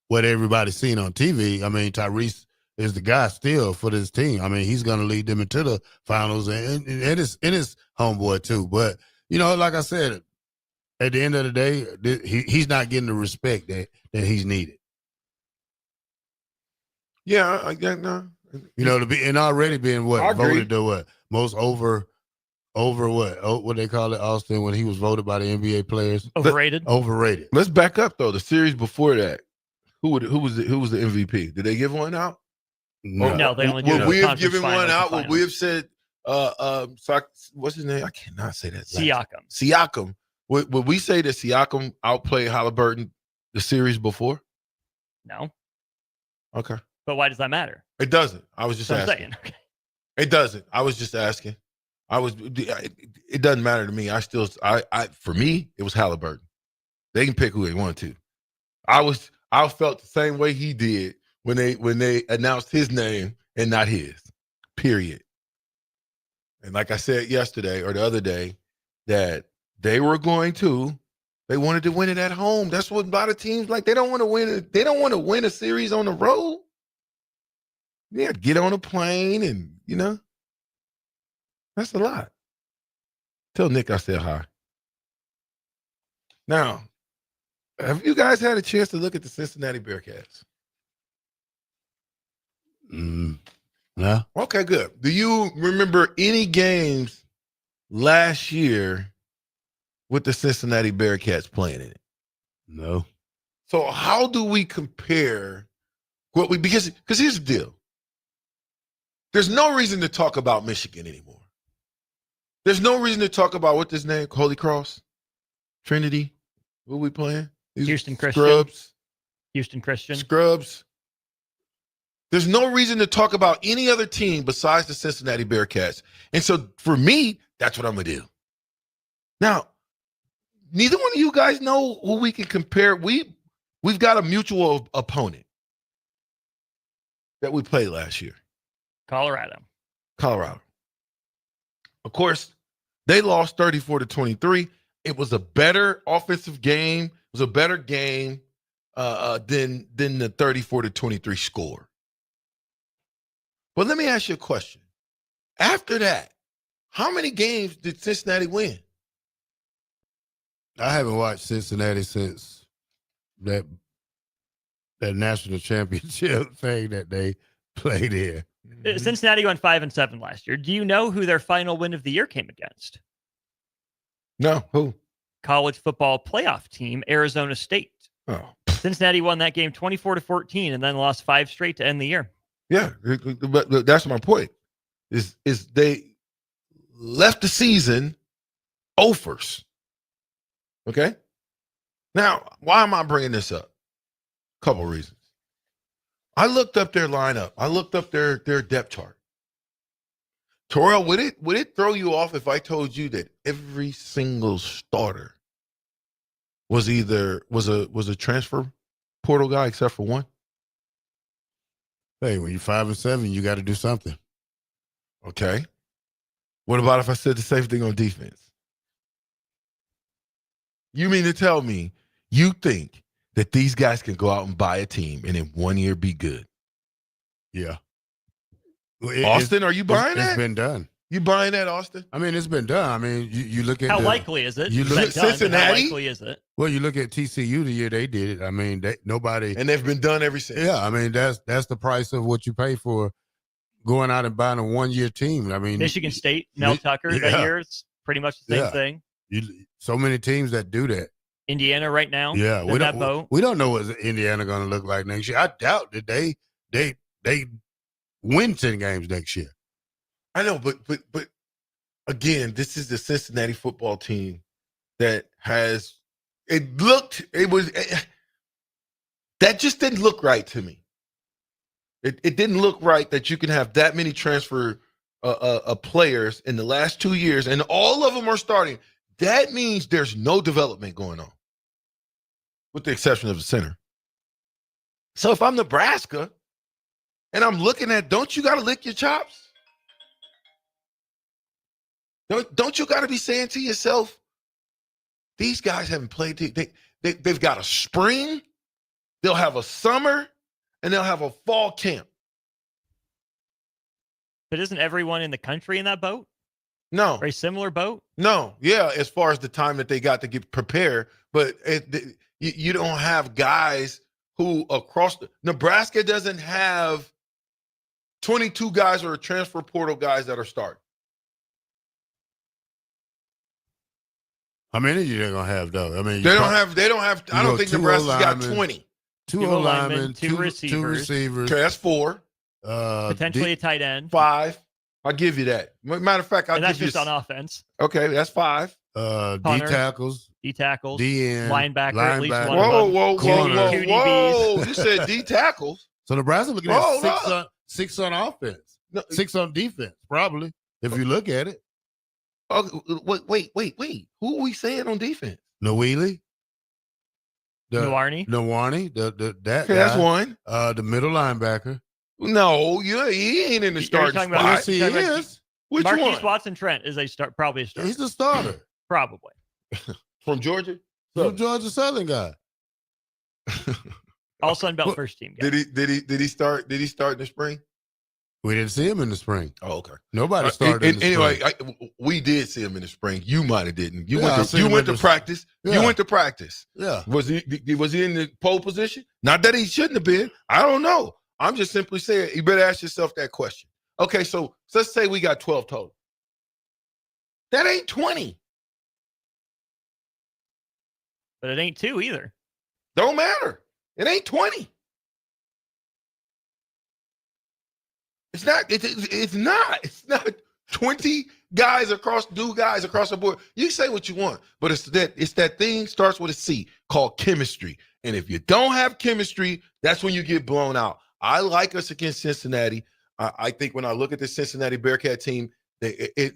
what everybody's seen on TV, I mean, Tyrese is the guy still for this team. I mean, he's going to lead them into the finals, and his homeboy too. But like I said, at the end of the day, he's not getting the respect that he's needed. Yeah, I get no. To be and already being voted the most over what they call it, Austin, when he was voted by the NBA players. Overrated. Let's back up though. The series before that, who was the MVP? Did they give one out? No, they only did. Would we have given one out? Would we have said what's his name? I cannot say that. Siakam. Would we say that Siakam outplayed Halliburton the series before? No. Okay. But why does that matter? It doesn't. I was just asking. Okay. It doesn't. I was just asking. It doesn't matter to me. For me, it was Halliburton. They can pick who they want to. I felt the same way he did when they announced his name and not his. Period. And like I said yesterday or the other day, that they wanted to win it at home. That's what a lot of teams like. They don't want to win it. They don't want to win a series on the road. Yeah, get on a plane and that's a lot. Tell Nick I said hi. Now, have you guys had a chance to look at the Cincinnati Bearcats? No. Okay, good. Do you remember any games last year with the Cincinnati Bearcats playing in it? No. So how do we compare because here's the deal. There's no reason to talk about Michigan anymore. There's no reason to talk about what's his name? Holy Cross? Trinity? Who are we playing? Houston Christian. Scrubs. Houston Christian. Scrubs. There's no reason to talk about any other team besides the Cincinnati Bearcats. And so for me, that's what I'm going to do. Now, neither one of you guys know who we can compare. We've got a mutual opponent that we played last year. Colorado. Of course, they lost 34-23. It was a better offensive game. It was a better game than the 34-23 score. But let me ask you a question. After that, how many games did Cincinnati win? I haven't watched Cincinnati since that national championship thing that they played in. Cincinnati went 5-7 last year. Do you know who their final win of the year came against? No, who? College football playoff team, Arizona State. Oh. Cincinnati won that game 24-14 and then lost 5 straight to end the year. Yeah, but that's my point. Is they left the season offers. Okay? Now, why am I bringing this up? A couple reasons. I looked up their lineup. I looked up their depth chart. Terrell, would it throw you off if I told you that every single starter was a transfer portal guy except for one? Hey, when you're 5-7, you got to do something. Okay. What about if I said the same thing on defense? You mean to tell me you think that these guys can go out and buy a team and in 1 year be good? Yeah. Austin, are you buying that? It's been done. You buying that, Austin? I mean, it's been done. I mean, you look at how likely is it? You look at Cincinnati. How likely is it? Well, you look at TCU the year they did it. I mean, nobody, and they've been done ever since. Yeah, I mean that's the price of what you pay for going out and buying a 1 year team. I mean, Michigan State, Mel Tucker that year is pretty much the same thing. So many teams that do that. Indiana right now. Yeah, we don't know what Indiana going to look like next year. I doubt that they win 10 games next year. I know, but again, this is the Cincinnati football team that that just didn't look right to me. It didn't look right that you can have that many transfer players in the last 2 years, and all of them are starting. That means there's no development going on, with the exception of the center. So if I'm Nebraska and I'm looking at, don't you got to lick your chops? Don't you got to be saying to yourself, these guys haven't played. They've got a spring, they'll have a summer, and they'll have a fall camp. But isn't everyone in the country in that boat? No. Very similar boat? No. Yeah, as far as the time that they got to get prepared. But you don't have guys who Nebraska doesn't have 22 guys or transfer portal guys that are starting. How many are you going to have, though? I mean, they don't have. I don't think Nebraska's got 20. Two O-linemen, two receivers. Okay, that's 4. Potentially a tight end. 5. I'll give you that. Matter of fact, that's just on offense. Okay, that's 5. Punter, D tackles, D-end, linebacker, at least one. Whoa! You said D tackles. So Nebraska looking at 6 on offense, 6 on defense, probably if you look at it. Oh, wait! Who are we saying on defense? Noeli. Nwarni. That's one. The middle linebacker. No, he ain't in the starting spot. Yes, he is. Which Marquise one? Watson-Trent is probably a starter. He's a starter. Probably. From Georgia? From Georgia Southern guy. All Sun Belt first team guy. Did he start in the spring? We didn't see him in the spring. Oh, okay. Nobody started in the spring. We did see him in the spring. You might have didn't. You went to practice. Yeah. You went to practice. Yeah. Was he in the pole position? Not that he shouldn't have been. I don't know. I'm just simply saying you better ask yourself that question. Okay, so let's say we got 12 total. That ain't 20. But it ain't 2 either. Don't matter. It ain't 20. It's not 20 guys across the board. You say what you want, but it's that thing starts with a C called chemistry. And if you don't have chemistry, that's when you get blown out. I like us against Cincinnati. I think when I look at the Cincinnati Bearcat team, I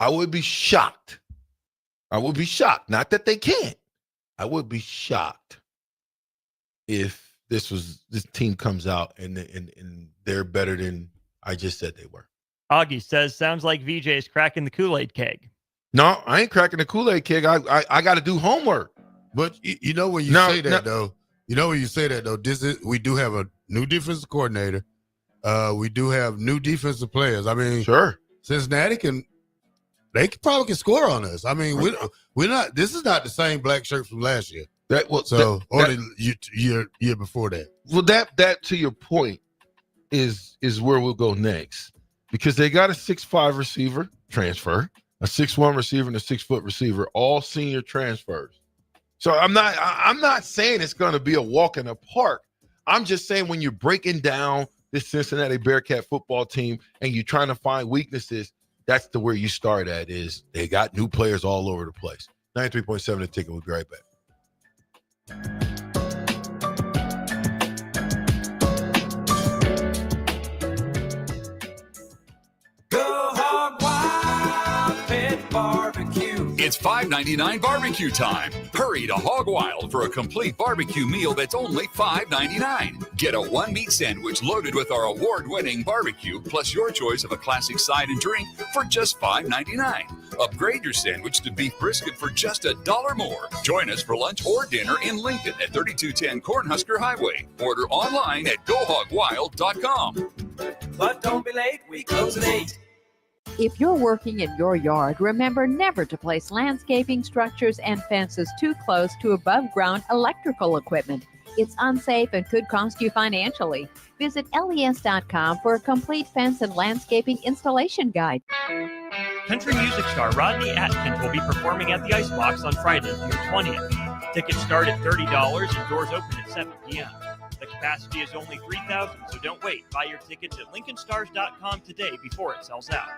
would be shocked. Not that they can't. I would be shocked if this team comes out and they're better than I just said they were. Augie says, sounds like VJ is cracking the Kool-Aid keg. No, I ain't cracking the Kool-Aid keg. I got to do homework. But you know when you say that though, we do have a new defensive coordinator. We do have new defensive players. I mean, sure, Cincinnati probably can score on us. I mean, we're not. This is not the same black shirts from last year. Year before that. Well, that to your point is where we'll go next, because they got a 6'5" receiver transfer, a 6'1" receiver, and a 6-foot receiver, all senior transfers. So I'm not saying it's going to be a walk in the park. I'm just saying when you're breaking down this Cincinnati Bearcat football team and you're trying to find weaknesses, that's where you start at. Is they got new players all over the place. 93.7 The Ticket. We'll be right back. Go Hog Wild Pit Barbecue. It's $5.99 barbecue time. Hurry to Hog Wild for a complete barbecue meal that's only $5.99. Get a one-meat sandwich loaded with our award-winning barbecue, plus your choice of a classic side and drink for just $5.99. Upgrade your sandwich to beef brisket for just $1 more. Join us for lunch or dinner in Lincoln at 3210 Cornhusker Highway. Order online at GoHogWild.com. But don't be late, we close at 8. If you're working in your yard, remember never to place landscaping structures and fences too close to above-ground electrical equipment. It's unsafe and could cost you financially. Visit les.com for a complete fence and landscaping installation guide. Country music star Rodney Atkins will be performing at the Icebox on Friday, June 20th. Tickets start at $30 and doors open at 7 p.m. The capacity is only 3,000, so don't wait. Buy your tickets at LincolnStars.com today before it sells out.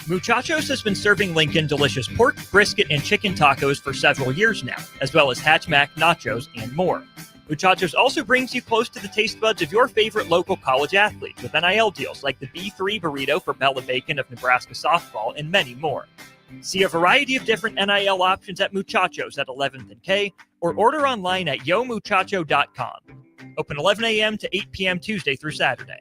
Muchachos has been serving Lincoln delicious pork, brisket, and chicken tacos for several years now, as well as Hatch Mac, nachos, and more. Muchachos also brings you close to the taste buds of your favorite local college athletes with NIL deals like the B3 burrito for Bella Bacon of Nebraska softball and many more. See a variety of different NIL options at Muchachos at 11th and K or order online at yomuchacho.com. Open 11 a.m. to 8 p.m. Tuesday through Saturday.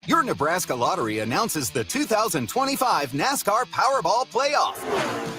Your Nebraska Lottery announces the 2025 NASCAR Powerball Playoff.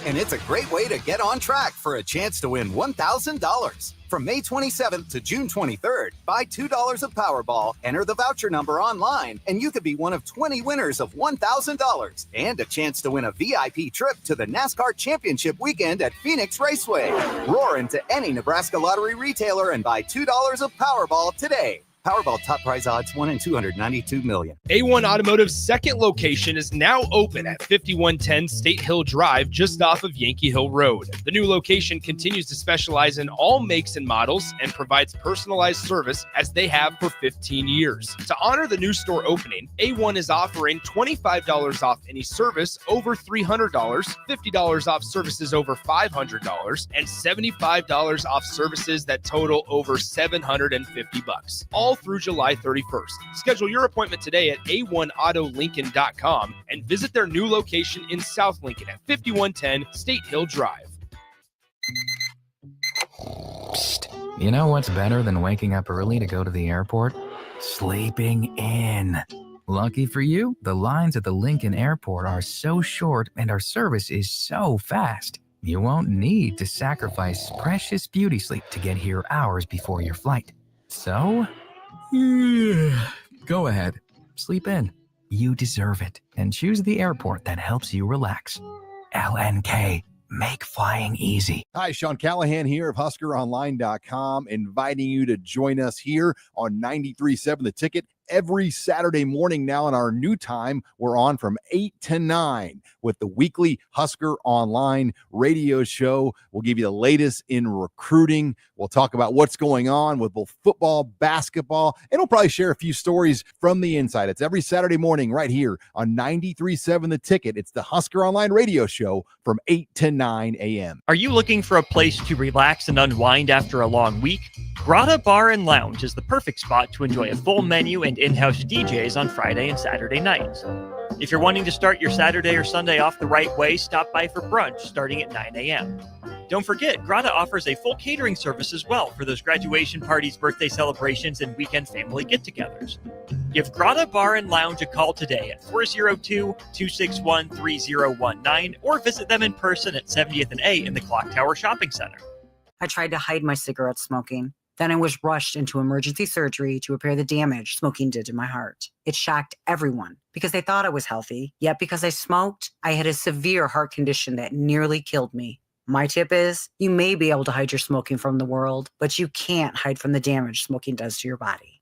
And it's a great way to get on track for a chance to win $1,000. From May 27th to June 23rd, buy $2 of Powerball, enter the voucher number online, and you could be one of 20 winners of $1,000 and a chance to win a VIP trip to the NASCAR Championship Weekend at Phoenix Raceway. Roar into any Nebraska Lottery retailer and buy $2 of Powerball today. Powerball top prize odds 1 in 292 million. A1 Automotive's second location is now open at 5110 State Hill Drive, just off of Yankee Hill Road. The new location continues to specialize in all makes and models and provides personalized service as they have for 15 years. To honor the new store opening, A1 is offering $25 off any service over $300, $50 off services over $500, and $75 off services that total over $750. All through July 31st. Schedule your appointment today at a1autolincoln.com and visit their new location in South Lincoln at 5110 State Hill Drive. Psst. You know what's better than waking up early to go to the airport? Sleeping in. Lucky for you, the lines at the Lincoln Airport are so short and our service is so fast. You won't need to sacrifice precious beauty sleep to get here hours before your flight. So, go ahead, sleep in. You deserve it, and choose the airport that helps you relax. LNK, make flying easy. Hi, Sean Callahan here of HuskerOnline.com, inviting you to join us here on 93.7 The Ticket every Saturday morning now in our new time. We're on from 8 to 9 with the weekly Husker Online radio show. We'll give you the latest in recruiting. We'll talk about what's going on with both football, basketball, and we'll probably share a few stories from the inside. It's every Saturday morning right here on 93.7 The Ticket. It's the Husker Online radio show from 8 to 9 a.m. Are you looking for a place to relax and unwind after a long week? Grotto Bar and Lounge is the perfect spot to enjoy a full menu and in-house DJs on Friday and Saturday nights. If you're wanting to start your Saturday or Sunday off the right way, stop by for brunch starting at 9 a.m. Don't forget, Grotto offers a full catering service as well for those graduation parties, birthday celebrations, and weekend family get-togethers. Give Grotto Bar and Lounge a call today at 402-261-3019 or visit them in person at 70th and A in the Clock Tower Shopping Center. I tried to hide my cigarette smoking. Then I was rushed into emergency surgery to repair the damage smoking did to my heart. It shocked everyone because they thought I was healthy. Yet because I smoked, I had a severe heart condition that nearly killed me. My tip is, you may be able to hide your smoking from the world, but you can't hide from the damage smoking does to your body.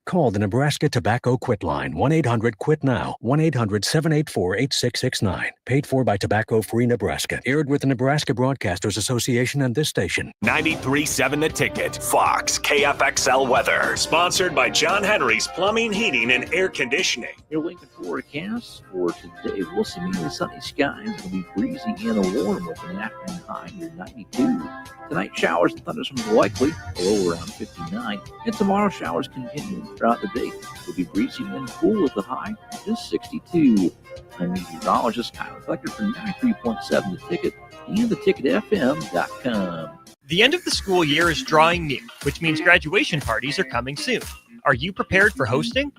Call the Nebraska Tobacco Quit Line, 1-800-QUIT-NOW, 1-800-784-8669. Paid for by Tobacco Free Nebraska. Aired with the Nebraska Broadcasters Association and this station. 93.7 The Ticket, Fox, KFXL weather. Sponsored by John Henry's Plumbing, Heating, and Air Conditioning. Your Lincoln forecast for today, we'll see mainly sunny skies. It'll be breezy and warm with an afternoon high near 92. Tonight, showers and thunderstorms likely, a low around 59. And tomorrow, showers continue throughout the day. It'll be breezy and cool with a high just 62. I'm meteorologist Kyle Flecker for 93.7 The Ticket and theticketfm.com. The end of the school year is drawing near, which means graduation parties are coming soon. Are you prepared for hosting?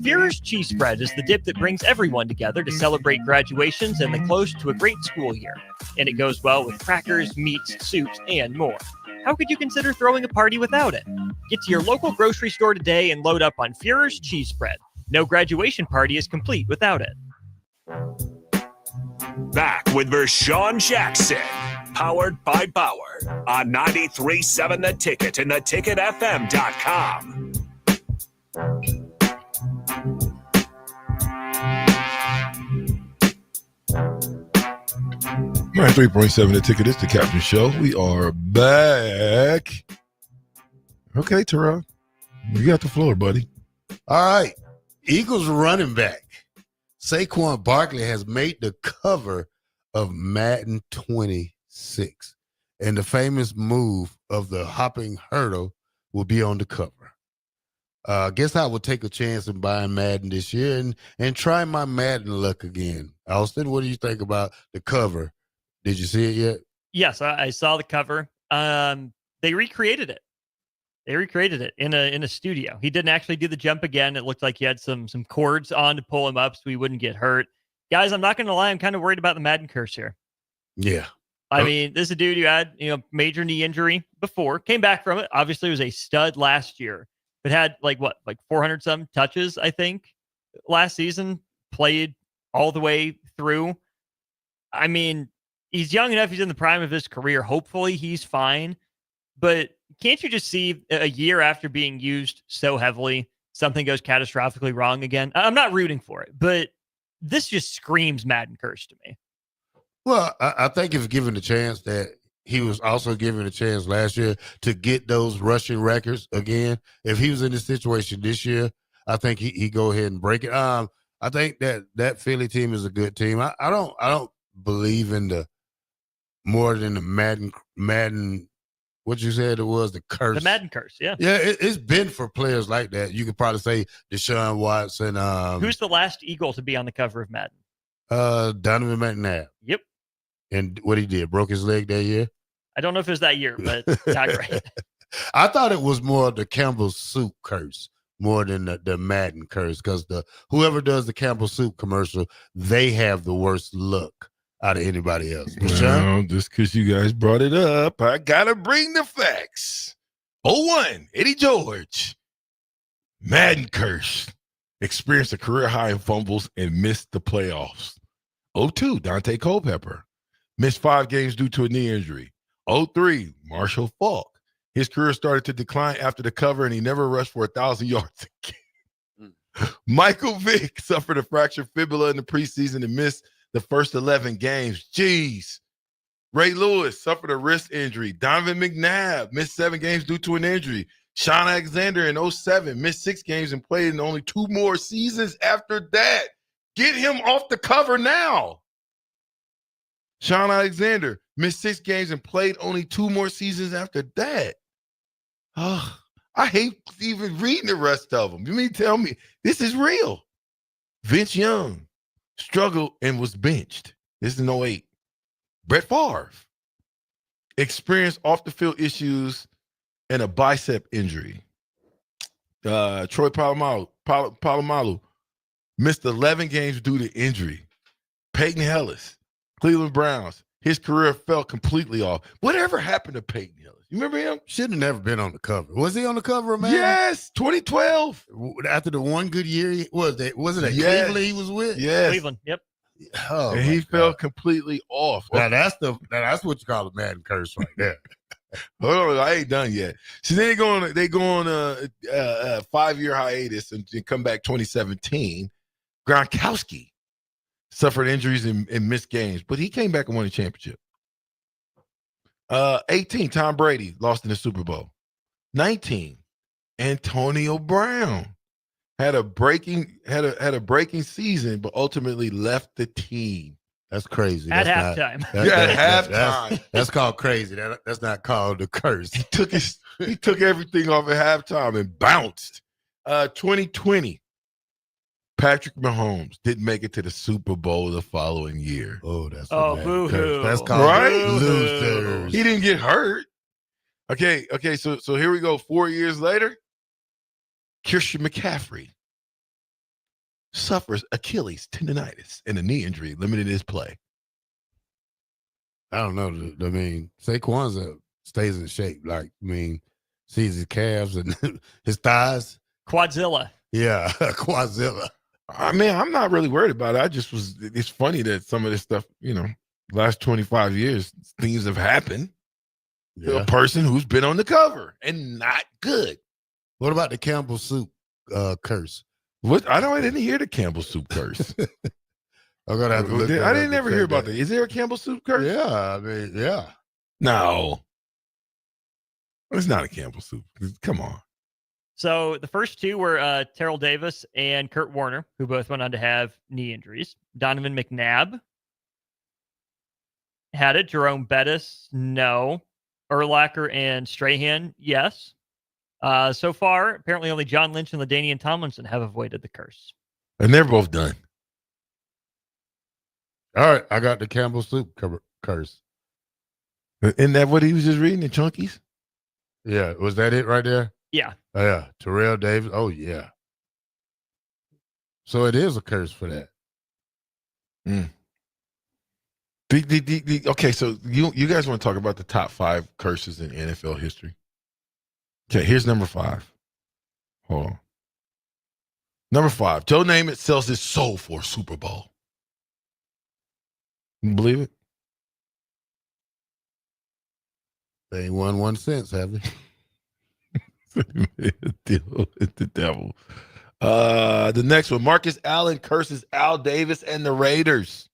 Führer's Cheese Spread is the dip that brings everyone together to celebrate graduations and the close to a great school year. And it goes well with crackers, meats, soups, and more. How could you consider throwing a party without it? Get to your local grocery store today and load up on Führer's Cheese Spread. No graduation party is complete without it. Back with Vershawn Jackson, powered by Bauer, on 93.7 The Ticket and theticketfm.com. 93.7 The Ticket. It's the Captain Show. We are back. Okay, Terrell, you got the floor, buddy. All right. Eagles running back Saquon Barkley has made the cover of Madden 26. And the famous move of the hopping hurdle will be on the cover. I guess I will take a chance in buying Madden this year and try my Madden luck again. Austin, what do you think about the cover? Did you see it yet? Yes, I saw the cover. They recreated it. They recreated it in a studio. He didn't actually do the jump again. It looked like he had some cords on to pull him up so he wouldn't get hurt. Guys, I'm not going to lie. I'm kind of worried about the Madden curse here. Yeah. I mean, this is a dude who had major knee injury before, came back from it. Obviously, was a stud last year, but had like 400 some touches, I think, last season. Played all the way through. I mean, he's young enough. He's in the prime of his career. Hopefully, he's fine. But can't you just see a year after being used so heavily, something goes catastrophically wrong again? I'm not rooting for it, but this just screams Madden curse to me. Well, I think if given the chance that he was also given a chance last year to get those rushing records again, if he was in this situation this year, I think he go ahead and break it. I think that Philly team is a good team. I don't believe in the more than the Madden. What you said it was the curse. The Madden curse, yeah. Yeah, it's been for players like that. You could probably say Deshaun Watson. Who's the last Eagle to be on the cover of Madden? Donovan McNabb. Yep. And what he did, broke his leg that year? I don't know if it was that year, but not great. I thought it was more the Campbell Soup curse more than the Madden curse because whoever does the Campbell Soup commercial, they have the worst look out of anybody else. Well, just because you guys brought it up, I gotta bring the facts. 0-1, Eddie George, Madden curse, experienced a career high in fumbles and missed the playoffs. 0-2, Dante Culpepper, missed 5 games due to a knee injury. 0-3, Marshall Faulk. His career started to decline after the cover, and he never rushed for 1,000 yards again. Michael Vick suffered a fractured fibula in the preseason and missed the first 11 games. Jeez. Ray Lewis suffered a wrist injury. Donovan McNabb missed 7 games due to an injury. Sean Alexander in 2007 missed 6 games and played in only 2 more seasons after that. Get him off the cover now. Sean Alexander missed 6 games and played only 2 more seasons after that. Oh, I hate even reading the rest of them. You mean tell me this is real? Vince Young struggled and was benched. This is in 2008. Brett Favre experienced off-the-field issues and a bicep injury. Troy Polamalu missed 11 games due to injury. Peyton Hillis, Cleveland Browns, his career fell completely off. Whatever happened to Peyton Hillis? You remember him? Should have never been on the cover. Was he on the cover, man? Yes, 2012. After the one good year, was it Cleveland he was with? Yes. Cleveland, yep. Oh, and he fell completely off. Now that's what you call a Madden curse right there. Hold on, I ain't done yet. So they go on a 5-year hiatus and come back 2017. Gronkowski suffered injuries and missed games, but he came back and won a championship. 18, Tom Brady lost in the Super Bowl. 19, Antonio Brown had a breaking season, but ultimately left the team. That's crazy. At halftime. At halftime. That's called crazy. That's not called the curse. He took everything off at halftime and bounced. 2020, Patrick Mahomes didn't make it to the Super Bowl the following year. Oh, that's boo-hoo. That's called right? Losers. He didn't get hurt. Okay. So here we go. 4 years later, Christian McCaffrey suffers Achilles tendonitis and a knee injury, limited his play. I don't know. I mean, Saquon stays in shape. Sees his calves and his thighs. Quadzilla. Yeah, Quadzilla. I mean, I'm not really worried about it. It's funny that some of this stuff, last 25 years, things have happened to a person who's been on the cover and not good. What about the Campbell Soup curse? What? I didn't hear the Campbell Soup curse. I'm gonna have to look I didn't ever hear about that. Is there a Campbell Soup curse? Yeah, I mean, yeah. No. It's not a Campbell Soup. Come on. So the first two were Terrell Davis and Kurt Warner, who both went on to have knee injuries. Donovan McNabb had it. Jerome Bettis, no. Urlacher and Strahan, yes. So far, apparently only John Lynch and LaDainian Tomlinson have avoided the curse. And they're both done. All right, I got the Campbell Soup curse. Isn't that what he was just reading, the Chunkies? Yeah, was that it right there? Yeah. Oh, yeah, Terrell Davis. Oh, yeah. So it is a curse for that. Okay, so you guys want to talk about the top 5 curses in NFL history? Okay, here's number 5. Hold on. Number 5, Joe Namath sells his soul for a Super Bowl. You believe it? They ain't won 1 cent, have they? Deal with the devil. The next one, Marcus Allen curses Al Davis and the Raiders.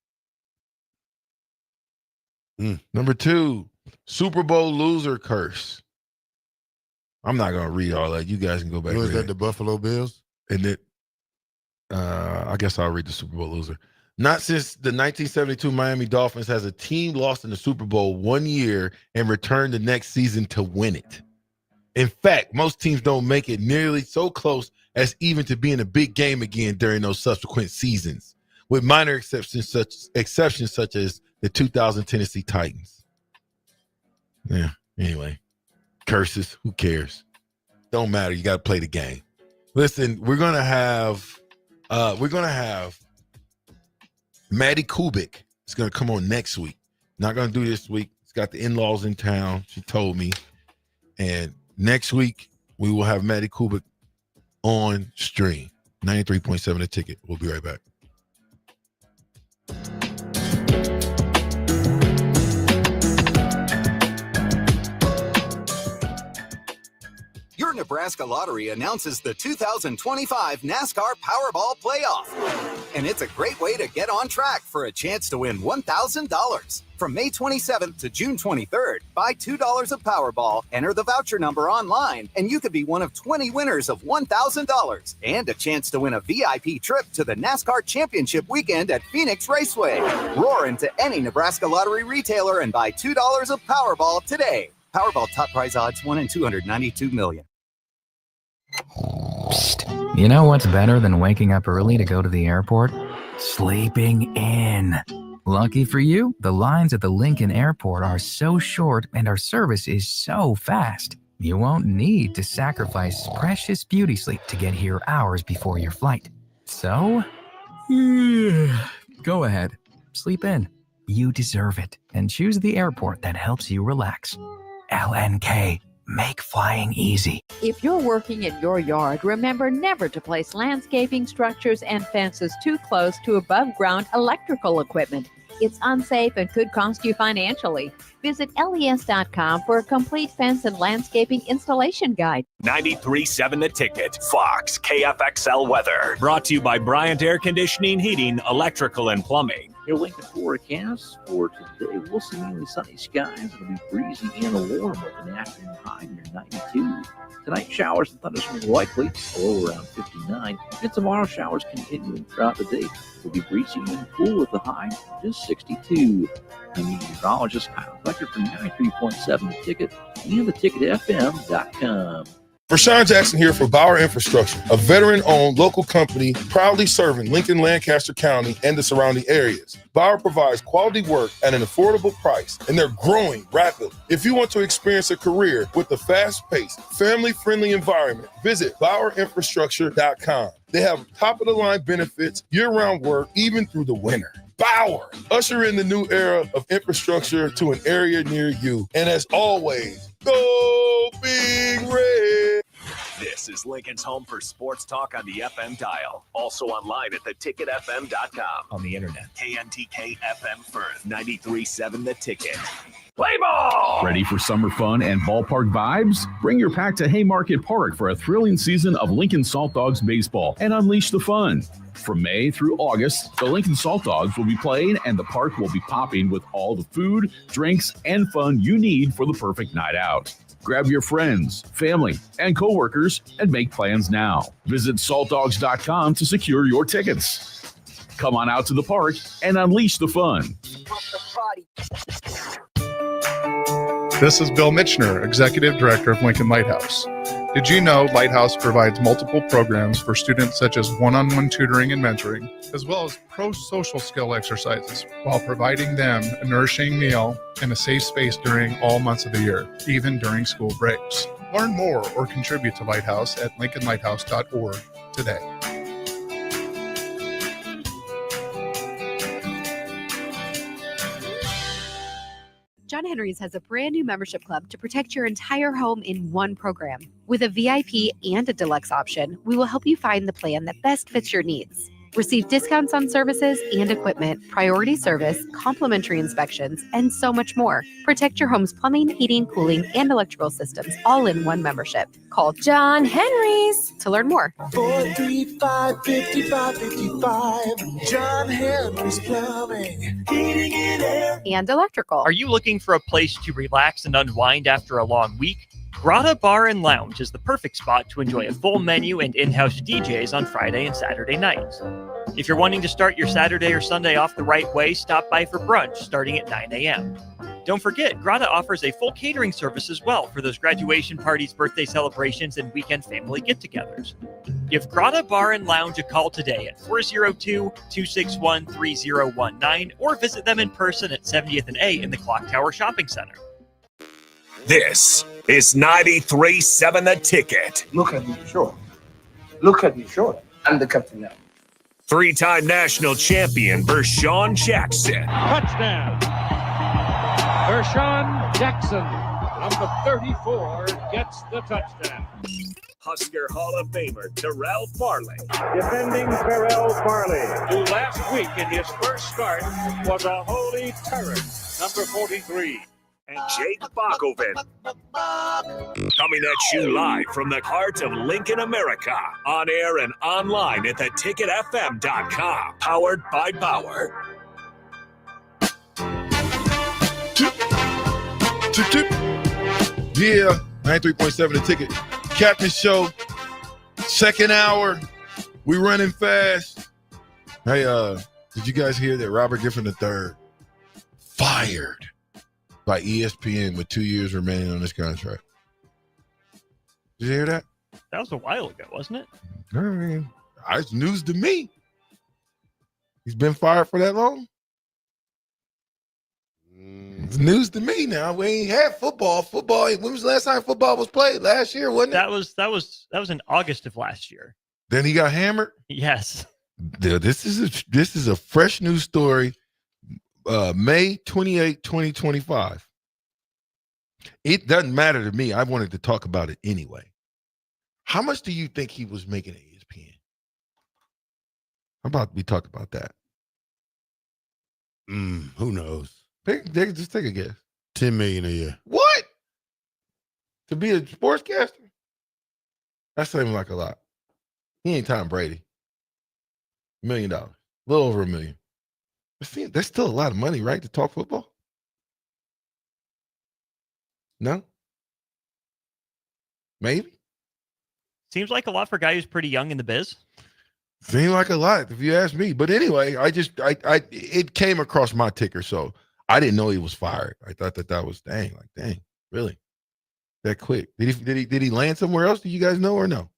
Number 2, Super Bowl loser curse. I'm not gonna read all that. You guys can go back. Was that the Buffalo Bills? And it, I guess I'll read the Super Bowl loser. Not since the 1972 Miami Dolphins has a team lost in the Super Bowl 1 year and returned the next season to win it. In fact, most teams don't make it nearly so close as even to be in a big game again during those subsequent seasons, with minor exceptions such as the 2000 Tennessee Titans. Yeah, anyway. Curses, who cares? Don't matter. You got to play the game. Listen, we're gonna have Maddie Kubik. It's gonna come on next week. Not gonna do this week. It's got the in-laws in town. She told me, and next week we will have Maddie Kubik on stream. 93.7 The Ticket. We'll be right back. Your Nebraska Lottery announces the 2025 NASCAR Powerball Playoff. And it's a great way to get on track for a chance to win $1,000. From May 27th to June 23rd, buy $2 of Powerball, enter the voucher number online, and you could be one of 20 winners of $1,000 and a chance to win a VIP trip to the NASCAR Championship weekend at Phoenix Raceway. Roar into any Nebraska Lottery retailer and buy $2 of Powerball today. Powerball top prize odds 1 in 292 million. Psst. You know what's better than waking up early to go to the airport? Sleeping in. Lucky for you, the lines at the Lincoln Airport are so short and our service is so fast. You won't need to sacrifice precious beauty sleep to get here hours before your flight. So, go ahead. Sleep in. You deserve it. And choose the airport that helps you relax. LNK. Make flying easy. If you're working in your yard, remember never to place landscaping structures and fences too close to above-ground electrical equipment. It's unsafe and could cost you financially. Visit les.com for a complete fence and landscaping installation guide. 93.7 The Ticket, Fox, KFXL weather. Brought to you by Bryant Air Conditioning, Heating, Electrical, and Plumbing. Your Lincoln forecast for today, we'll see mainly sunny skies. It'll be breezy and warm with an afternoon high near 92. Tonight, showers and thunderstorms likely, a low around 59. And tomorrow, showers continuing throughout the day. It'll be breezy and cool with the high just 62. I'm meteorologist Kyle Becker from 93.7 The Ticket and theticketfm.com. Rashawn Jackson here for Bauer Infrastructure, a veteran-owned local company proudly serving Lincoln, Lancaster County, and the surrounding areas. Bauer provides quality work at an affordable price, and they're growing rapidly. If you want to experience a career with a fast-paced, family-friendly environment, visit BauerInfrastructure.com. They have top-of-the-line benefits, year-round work, even through the winter. Bauer, usher in the new era of infrastructure to an area near you. And as always, go Big Red. This is Lincoln's home for sports talk on the FM dial. Also online at theticketfm.com. On the internet. KNTK FM Firth, 93.7 The Ticket. Play ball! Ready for summer fun and ballpark vibes? Bring your pack to Haymarket Park for a thrilling season of Lincoln Salt Dogs baseball and unleash the fun. From May through August, the Lincoln Salt Dogs will be playing and the park will be popping with all the food, drinks, and fun you need for the perfect night out. Grab your friends, family, and coworkers and make plans now. Visit saltdogs.com to secure your tickets. Come on out to the park and unleash the fun. This is Bill Mitchner, Executive Director of Lincoln Lighthouse. Did you know Lighthouse provides multiple programs for students such as one-on-one tutoring and mentoring, as well as pro-social skill exercises, while providing them a nourishing meal and a safe space during all months of the year, even during school breaks? Learn more or contribute to Lighthouse at lincolnlighthouse.org today. John Henry's has a brand new membership club to protect your entire home in one program. With a VIP and a deluxe option, we will help you find the plan that best fits your needs. Receive discounts on services and equipment, priority service, complimentary inspections, and so much more. Protect your home's plumbing, heating, cooling, and electrical systems all in one membership. Call John Henry's to learn more. 435-5555. John Henry's Plumbing, Heating and Air. And electrical. Are you looking for a place to relax and unwind after a long week? Grotto Bar and Lounge is the perfect spot to enjoy a full menu and in-house DJs on Friday and Saturday nights. If you're wanting to start your Saturday or Sunday off the right way, stop by for brunch starting at 9 a.m. Don't forget, Grotto offers a full catering service as well for those graduation parties, birthday celebrations, and weekend family get-togethers. Give Grotto Bar and Lounge a call today at 402-261-3019 or visit them in person at 70th and A in the Clock Tower Shopping Center. This is 93.7 The Ticket. Look at me short. Look at me short. I'm the captain now. Three-time national champion Vershawn Jackson. Touchdown. Vershawn Jackson, number 34, gets the touchdown. Husker Hall of Famer Terrell Farley. Defending Terrell Farley, who last week in his first start was a holy terror, number 43. And Jake Bakoven. Coming at you live from the heart of Lincoln, America. On air and online at theticketfm.com. Powered by Bauer. Yeah, 93.7 The Ticket. Captain Show, second hour. We running fast. Hey, did you guys hear that Robert Griffin III fired by ESPN with 2 years remaining on this contract? Did you hear that? That was a while ago, wasn't it? I mean, it's news to me. He's been fired for that long? It's news to me now. We ain't had football. When was the last time football was played? Last year, wasn't it? That was in August of last year. Then he got hammered? Yes. Dude, this is a fresh news story. May 28, 2025. It doesn't matter to me. I wanted to talk about it anyway. How much do you think he was making at ESPN? How about we talk about that? Who knows? Just take a guess. $10 million a year. What? To be a sportscaster? That seems like a lot. He ain't Tom Brady. $1 million. A little over $1 million. That's still a lot of money, right, to talk football? No? Maybe? Seems like a lot for a guy who's pretty young in the biz. Seems like a lot, if you ask me. But anyway, it came across my ticker, so I didn't know he was fired. I thought that was dang, really? That quick. Did he land somewhere else? Do you guys know or no? I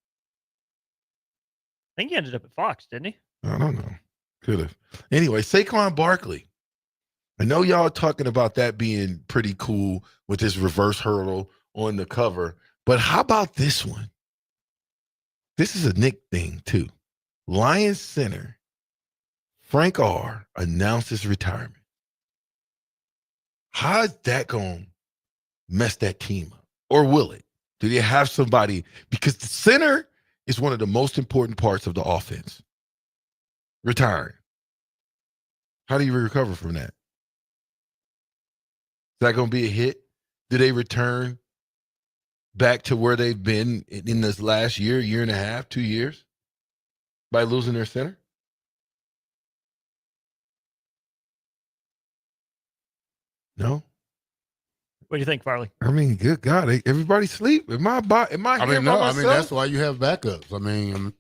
think he ended up at Fox, didn't he? I don't know. Could have. Anyway, Saquon Barkley. I know y'all talking about that being pretty cool with this reverse hurdle on the cover, but how about this one? This is a Nick thing, too. Lions center Frank R. announces retirement. How's that going to mess that team up? Or will it? Do they have somebody? Because the center is one of the most important parts of the offense. Retiring. How do you recover from that? Is that going to be a hit? Do they return back to where they've been in this last year and a half, 2 years by losing their center? No? What do you think, Farley? I mean, good God, everybody sleep. Am I that's why you have backups. I mean,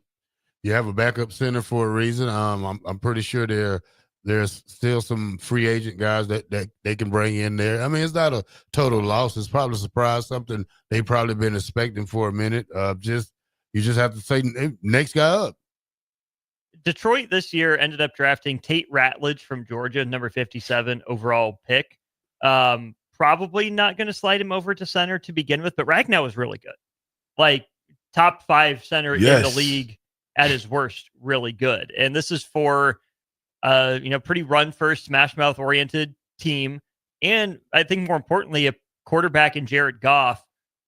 you have a backup center for a reason. I'm pretty sure there's still some free agent guys that they can bring in there. I mean, it's not a total loss. It's probably a surprise, something they've probably been expecting for a minute. You just have to say next guy up. Detroit this year ended up drafting Tate Ratledge from Georgia, number 57 overall pick. Probably not going to slide him over to center to begin with, but Ragnow was really good. Like top 5 center in the league at his worst, really good. And this is for, pretty run first, smash mouth oriented team. And I think more importantly, a quarterback in Jared Goff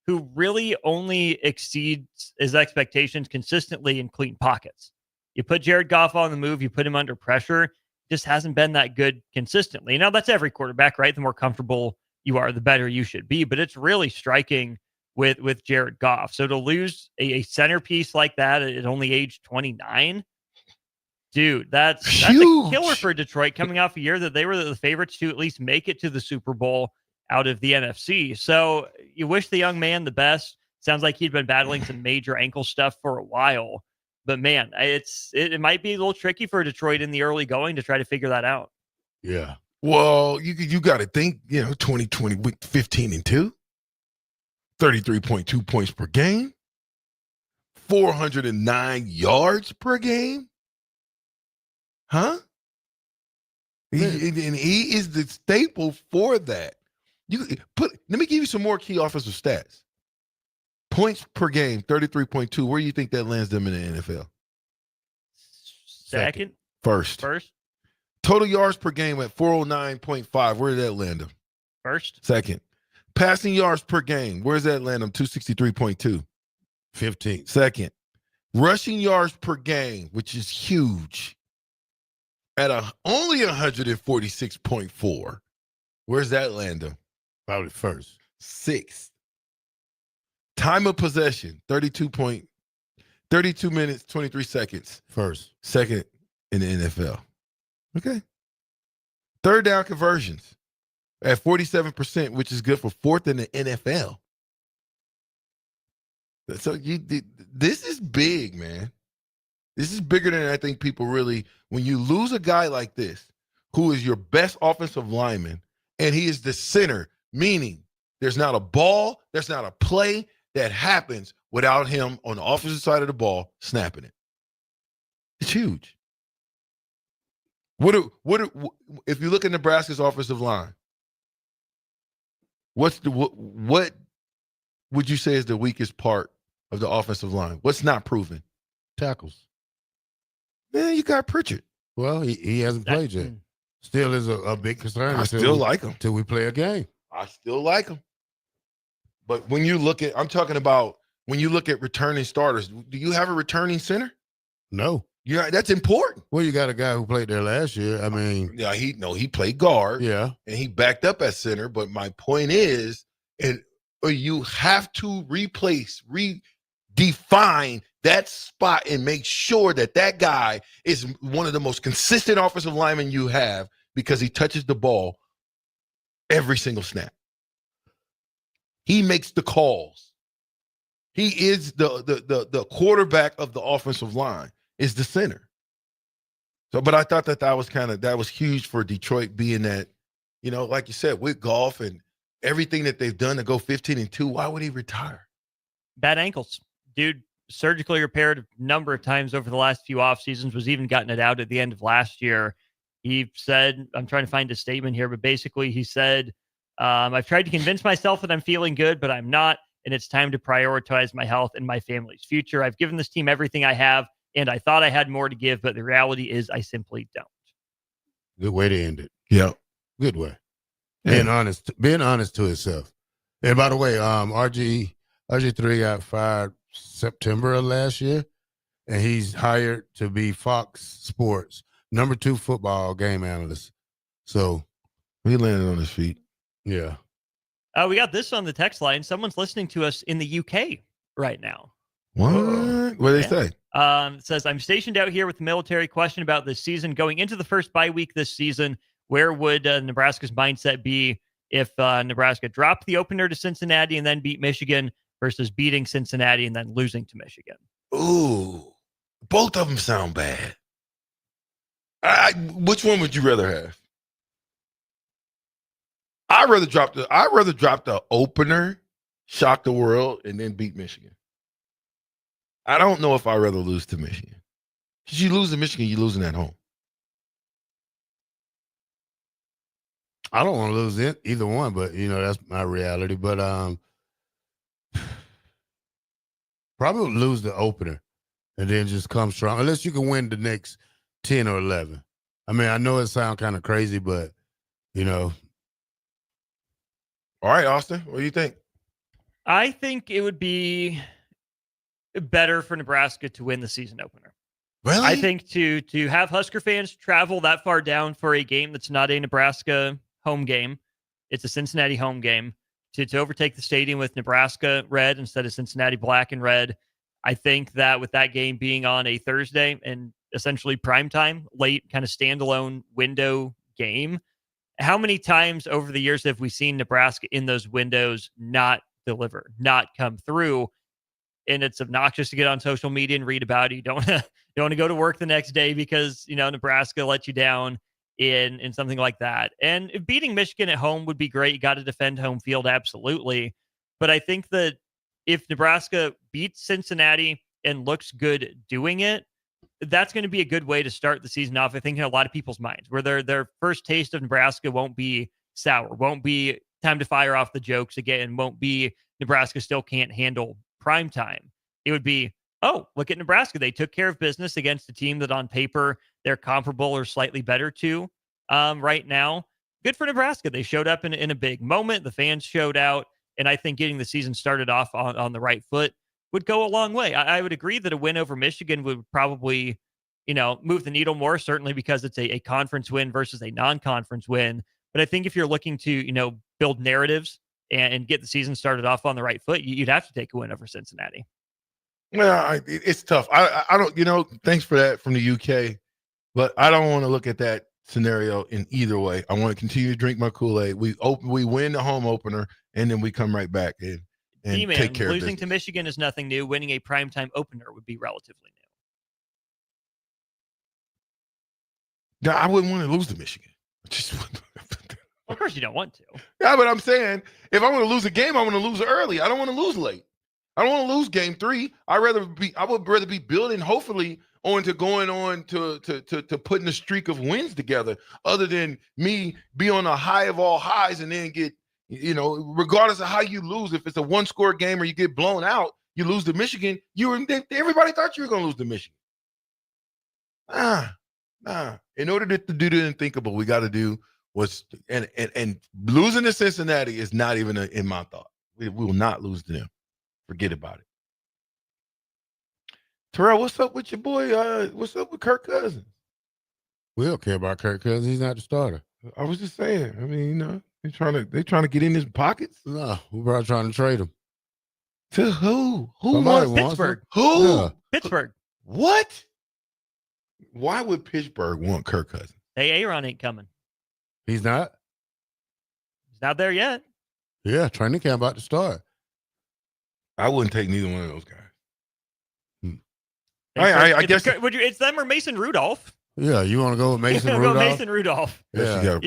who really only exceeds his expectations consistently in clean pockets. You put Jared Goff on the move, you put him under pressure, just hasn't been that good consistently. Now, that's every quarterback, right? The more comfortable you are, the better you should be. But it's really striking with Jared Goff. So to lose a centerpiece like that at only age 29, dude, that's a killer for Detroit coming off a year that they were the favorites to at least make it to the Super Bowl out of the NFC. So you wish the young man the best. Sounds like he'd been battling some major ankle stuff for a while. But man, it might be a little tricky for Detroit in the early going to try to figure that out. Yeah. Well, you got to think, 2020 week 15-2, 33.2 points per game, 409 yards per game. Huh? He is the staple for that. Let me give you some more key offensive stats. Points per game, 33.2. Where do you think that lands them in the NFL? Second. First. Total yards per game at 409.5. Where did that land them? First. Second. Passing yards per game. Where does that land them? 263.2. 15. Second. Rushing yards per game, which is huge, at only 146.4. Where's that land them? Probably first. Sixth. Time of possession, 32 minutes, 23 seconds. First. Second in the NFL. Okay. Third down conversions at 47%, which is good for fourth in the NFL. So this is big, man. This is bigger than I think people really, when you lose a guy like this, who is your best offensive lineman, and he is the center, meaning there's not a ball, there's not a play that happens without him on the offensive side of the ball snapping it. It's huge. If you look at Nebraska's offensive line, what would you say is the weakest part of the offensive line? What's not proven? Tackles. Man, you got Pritchard. Well, he hasn't played yet. Still is a big concern. I still like him. Till we play a game. I still like him. But when you look at, I'm talking about when you look at returning starters, do you have a returning center? No. Yeah, that's important. Well, you got a guy who played there last year. I mean, yeah, he played guard. Yeah, and he backed up at center. But my point is, you have to redefine that spot and make sure that guy is one of the most consistent offensive linemen you have because he touches the ball every single snap. He makes the calls. He is the quarterback of the offensive line. Is the center. So, but I thought that was huge for Detroit, being that, like you said, with Goff and everything that they've done to go 15-2, why would he retire? Bad ankles. Dude, surgically repaired a number of times over the last few off seasons, was even gotten it out at the end of last year. He said, I'm trying to find a statement here, but basically he said, I've tried to convince myself that I'm feeling good, but I'm not, and it's time to prioritize my health and my family's future. I've given this team everything I have, and I thought I had more to give, but the reality is I simply don't. Good way to end it. Yeah. Good way. Being honest to himself. And by the way, RG3 got fired September of last year, and he's hired to be Fox Sports #2 football game analyst. So he landed on his feet. Yeah. We got this on the text line. Someone's listening to us in the UK right now. What? What do they say? It says, I'm stationed out here with the military. Question about this season. Going into the first bye week this season, where would Nebraska's mindset be if Nebraska dropped the opener to Cincinnati and then beat Michigan versus beating Cincinnati and then losing to Michigan. Ooh, both of them sound bad. Which one would you rather have? I'd rather drop the opener, shock the world, and then beat Michigan. I don't know if I'd rather lose to Michigan. Because you lose to Michigan, you're losing at home. I don't want to lose either one, but that's my reality. But probably lose the opener and then just come strong. Unless you can win the next 10 or 11. I mean, I know it sounds kind of crazy, but All right, Austin, what do you think? I think it would be better for Nebraska to win the season opener. Really? I think to have Husker fans travel that far down for a game that's not a Nebraska home game, it's a Cincinnati home game, to overtake the stadium with Nebraska red instead of Cincinnati black and red. I think that with that game being on a Thursday and essentially primetime, late kind of standalone window game, how many times over the years have we seen Nebraska in those windows not deliver, not come through? And it's obnoxious to get on social media and read about it. You don't want to go to work the next day because, Nebraska let you down in something like that. And beating Michigan at home would be great. You got to defend home field, absolutely. But I think that if Nebraska beats Cincinnati and looks good doing it, that's going to be a good way to start the season off, I think, in a lot of people's minds, where their first taste of Nebraska won't be sour, won't be time to fire off the jokes again, won't be Nebraska still can't handle prime time. It would be, oh, look at Nebraska. They took care of business against a team that on paper they're comparable or slightly better to right now. Good for Nebraska. They showed up in a big moment. The fans showed out. And I think getting the season started off on the right foot would go a long way. I would agree that a win over Michigan would probably, move the needle more, certainly because it's a conference win versus a non-conference win. But I think if you're looking to, build narratives and get the season started off on the right foot, you'd have to take a win over Cincinnati. Well, it's tough. I don't, thanks for that from the UK, but I don't want to look at that scenario in either way. I want to continue to drink my Kool-Aid. We win the home opener, and then we come right back and take care of business. Losing to Michigan is nothing new. Winning a primetime opener would be relatively new. Yeah, I wouldn't want to lose to Michigan. Of course you don't want to. Yeah, but I'm saying if I want to lose a game, I want to lose it early. I don't want to lose late. I don't want to lose game 3. I would rather be building, hopefully, on to going on to putting a streak of wins together, other than me be on a high of all highs and then get, regardless of how you lose, if it's a 1-score game or you get blown out, you lose to Michigan. Everybody thought you were going to lose to Michigan. In order to do the unthinkable, we got to do and losing to Cincinnati is not even in my thought. We will not lose to them. Forget about it. Terrell, what's up with your boy? What's up with Kirk Cousins? We don't care about Kirk Cousins. He's not the starter. I was just saying. I mean, they're trying to get in his pockets. No, we're probably trying to trade him. To who? Who wants Pittsburgh? Who? Yeah. Pittsburgh. What? Why would Pittsburgh want Kirk Cousins? Hey, Aaron ain't coming. He's not? He's not there yet. Yeah, training camp about to start. I wouldn't take neither one of those guys. I guess it's them or Mason Rudolph. Yeah, you want to go with Mason Rudolph? Go Mason Rudolph. Yeah,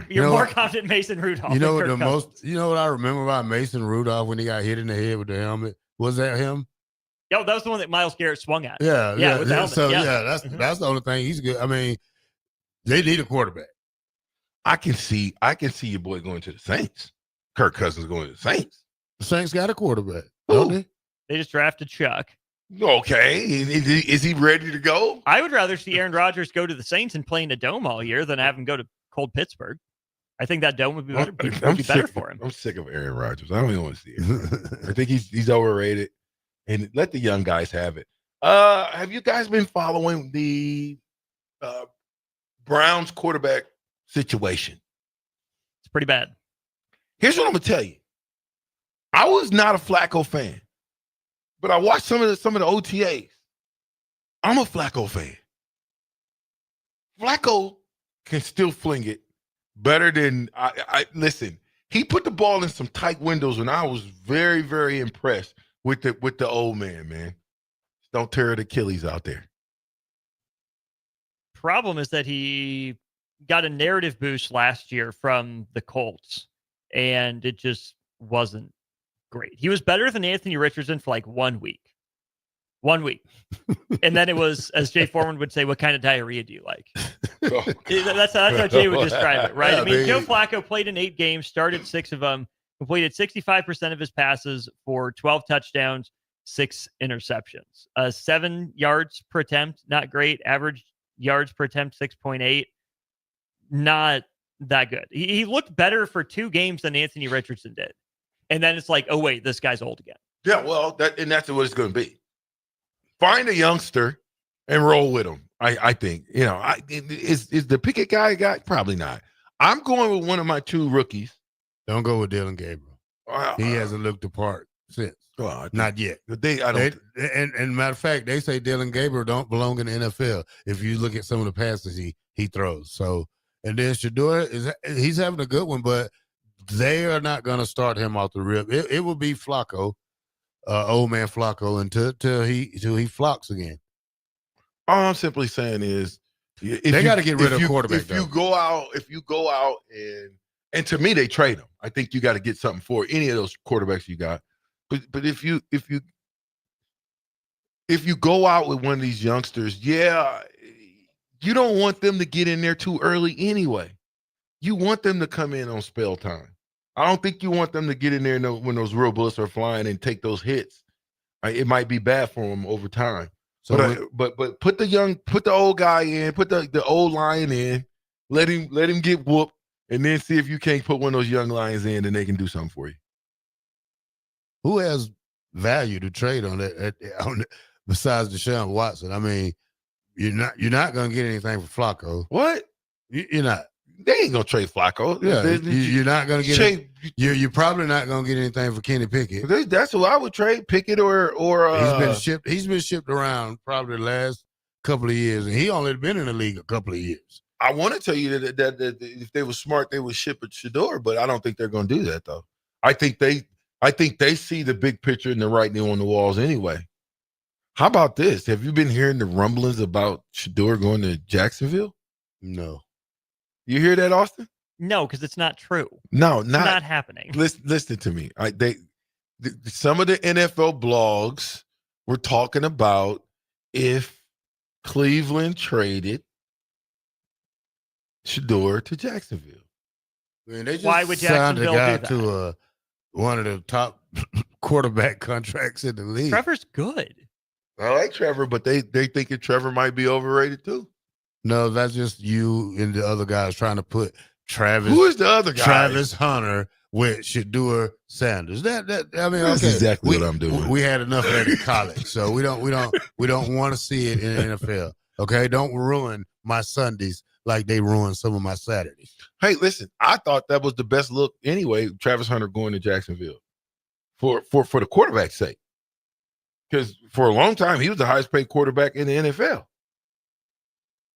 you're more confident Mason Rudolph. You know what I remember about Mason Rudolph when he got hit in the head with the helmet? Was that him? Yeah, that was the one that Myles Garrett swung at. Yeah, with the helmet. So that's the only thing he's good. I mean, they need a quarterback. I can see your boy going to the Saints. Kirk Cousins going to the Saints. The Saints got a quarterback, don't they? They just drafted Chuck. Okay. Is he ready to go? I would rather see Aaron Rodgers go to the Saints and play in a dome all year than have him go to cold Pittsburgh. I think that dome would be better, for him. I'm sick of Aaron Rodgers. I don't even want to see it. I think he's overrated. And let the young guys have it. Have you guys been following the Browns quarterback situation? It's pretty bad. Here's what I'm gonna tell you. I was not a Flacco fan, but I watched some of the OTAs. I'm a Flacco fan. Flacco can still fling it better than I listen. He put the ball in some tight windows, and I was very, very impressed with the old man. Don't tear the Achilles out there. Problem is that he got a narrative boost last year from the Colts, and it just wasn't great. He was better than Anthony Richardson for like 1 week. 1 week. And then it was, as Jay Foreman would say, what kind of diarrhea do you like? That's how Jay would describe it, right? Yeah, I mean, Joe Flacco played in 8 games, started 6 of them, completed 65% of his passes for 12 touchdowns, 6 interceptions. 7 yards per attempt, not great. Average yards per attempt, 6.8. Not that good. He looked better for 2 games than Anthony Richardson did. And then it's like, oh, wait, this guy's old again. Yeah, well, that's what it's going to be. Find a youngster and roll with him. I think, is the Pickett guy? Probably not. I'm going with one of my 2 rookies. Don't go with Dylan Gabriel. He hasn't looked the part since. Not yet. And matter of fact, they say Dylan Gabriel don't belong in the NFL if you look at some of the passes he throws. So, and then Shedeur he's having a good one, but they are not going to start him off the rip. It will be Flacco. Old man Flacco until he flocks again. All I'm simply saying is they got to get rid of quarterback. If you go out and to me they trade them. I think you got to get something for any of those quarterbacks you got. But if you go out with one of these youngsters, you don't want them to get in there too early anyway. You want them to come in on spell time. I don't think you want them to get in there when those real bullets are flying and take those hits. It might be bad for them over time. So but put the old guy in, put the old lion in, let him get whooped, and then see if you can't put one of those young lions in, and they can do something for you. Who has value to trade on that besides Deshaun Watson? I mean, you're not going to get anything for Flacco. What? You're not. They ain't gonna trade Flacco. Yeah, you're not gonna get. You're probably not gonna get anything for Kenny Pickett. That's who I would trade, Pickett or. He's been shipped around probably the last couple of years, and he only been in the league a couple of years. I want to tell you that if they were smart, they would ship it Shedeur, but I don't think they're gonna do that though. I think they see the big picture and the writing on the walls anyway. How about this? Have you been hearing the rumblings about Shedeur going to Jacksonville? No. You hear that, Austin? No, because it's not true. No, it's not happening. Listen to me. Some of the NFL blogs were talking about if Cleveland traded Shedeur to Jacksonville. I mean, they just why would signed a Jacksonville guy do that? to one of the top quarterback contracts in the league? Trevor's good. I like Trevor, but they thinking Trevor might be overrated too. No, that's just you and the other guys trying to put Travis. Who is the other guy? Travis Hunter with Shedeur Sanders. That's That's exactly what I'm doing. We had enough of that in college, so we don't want to see it in the NFL. Okay, don't ruin my Sundays like they ruined some of my Saturdays. Hey, listen, I thought that was the best look anyway. Travis Hunter going to Jacksonville for the quarterback's sake, because for a long time he was the highest paid quarterback in the NFL.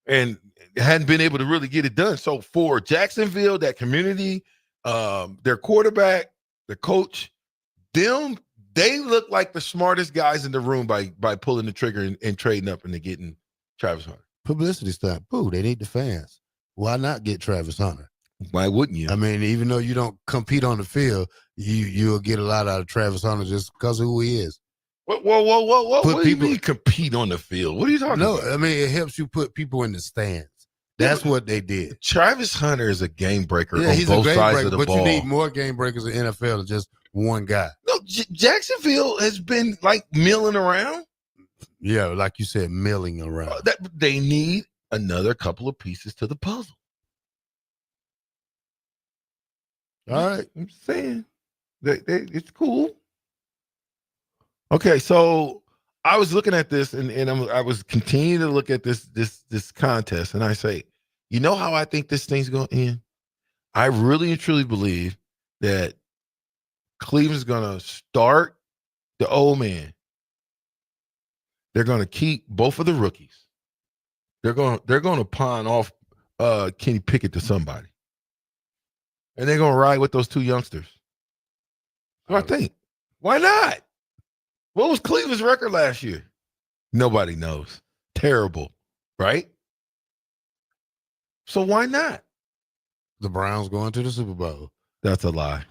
And hadn't been able to really get it done. So for Jacksonville, that community, their quarterback, the coach, they look like the smartest guys in the room by pulling the trigger and trading up into getting Travis Hunter. Publicity stunt. Boo, they need the fans. Why not get Travis Hunter? Why wouldn't you? I mean, even though you don't compete on the field, you'll get a lot out of Travis Hunter just because of who he is. Whoa. What do you mean compete on the field? What are you talking about? No, I mean, it helps you put people in the stands. That's what they did. Travis Hunter is a game breaker on he's both a game sides breaker, of the but ball. you need more game breakers in the NFL than just one guy. No, Jacksonville has been like milling around. Yeah, like you said, milling around. They need another couple of pieces to the puzzle. All right. I'm saying it's cool. Okay, so I was looking at this and I was continuing to look at this contest, and I say, you know how I think this thing's going to end? I really and truly believe that Cleveland's going to start the old man. They're going to keep both of the rookies. They're going to pawn off Kenny Pickett to somebody. And they're going to ride with those two youngsters. What do I think? Why not? What was Cleveland's record last year? Nobody knows. Terrible, right? So why not? The Browns going to the Super Bowl. That's a lie.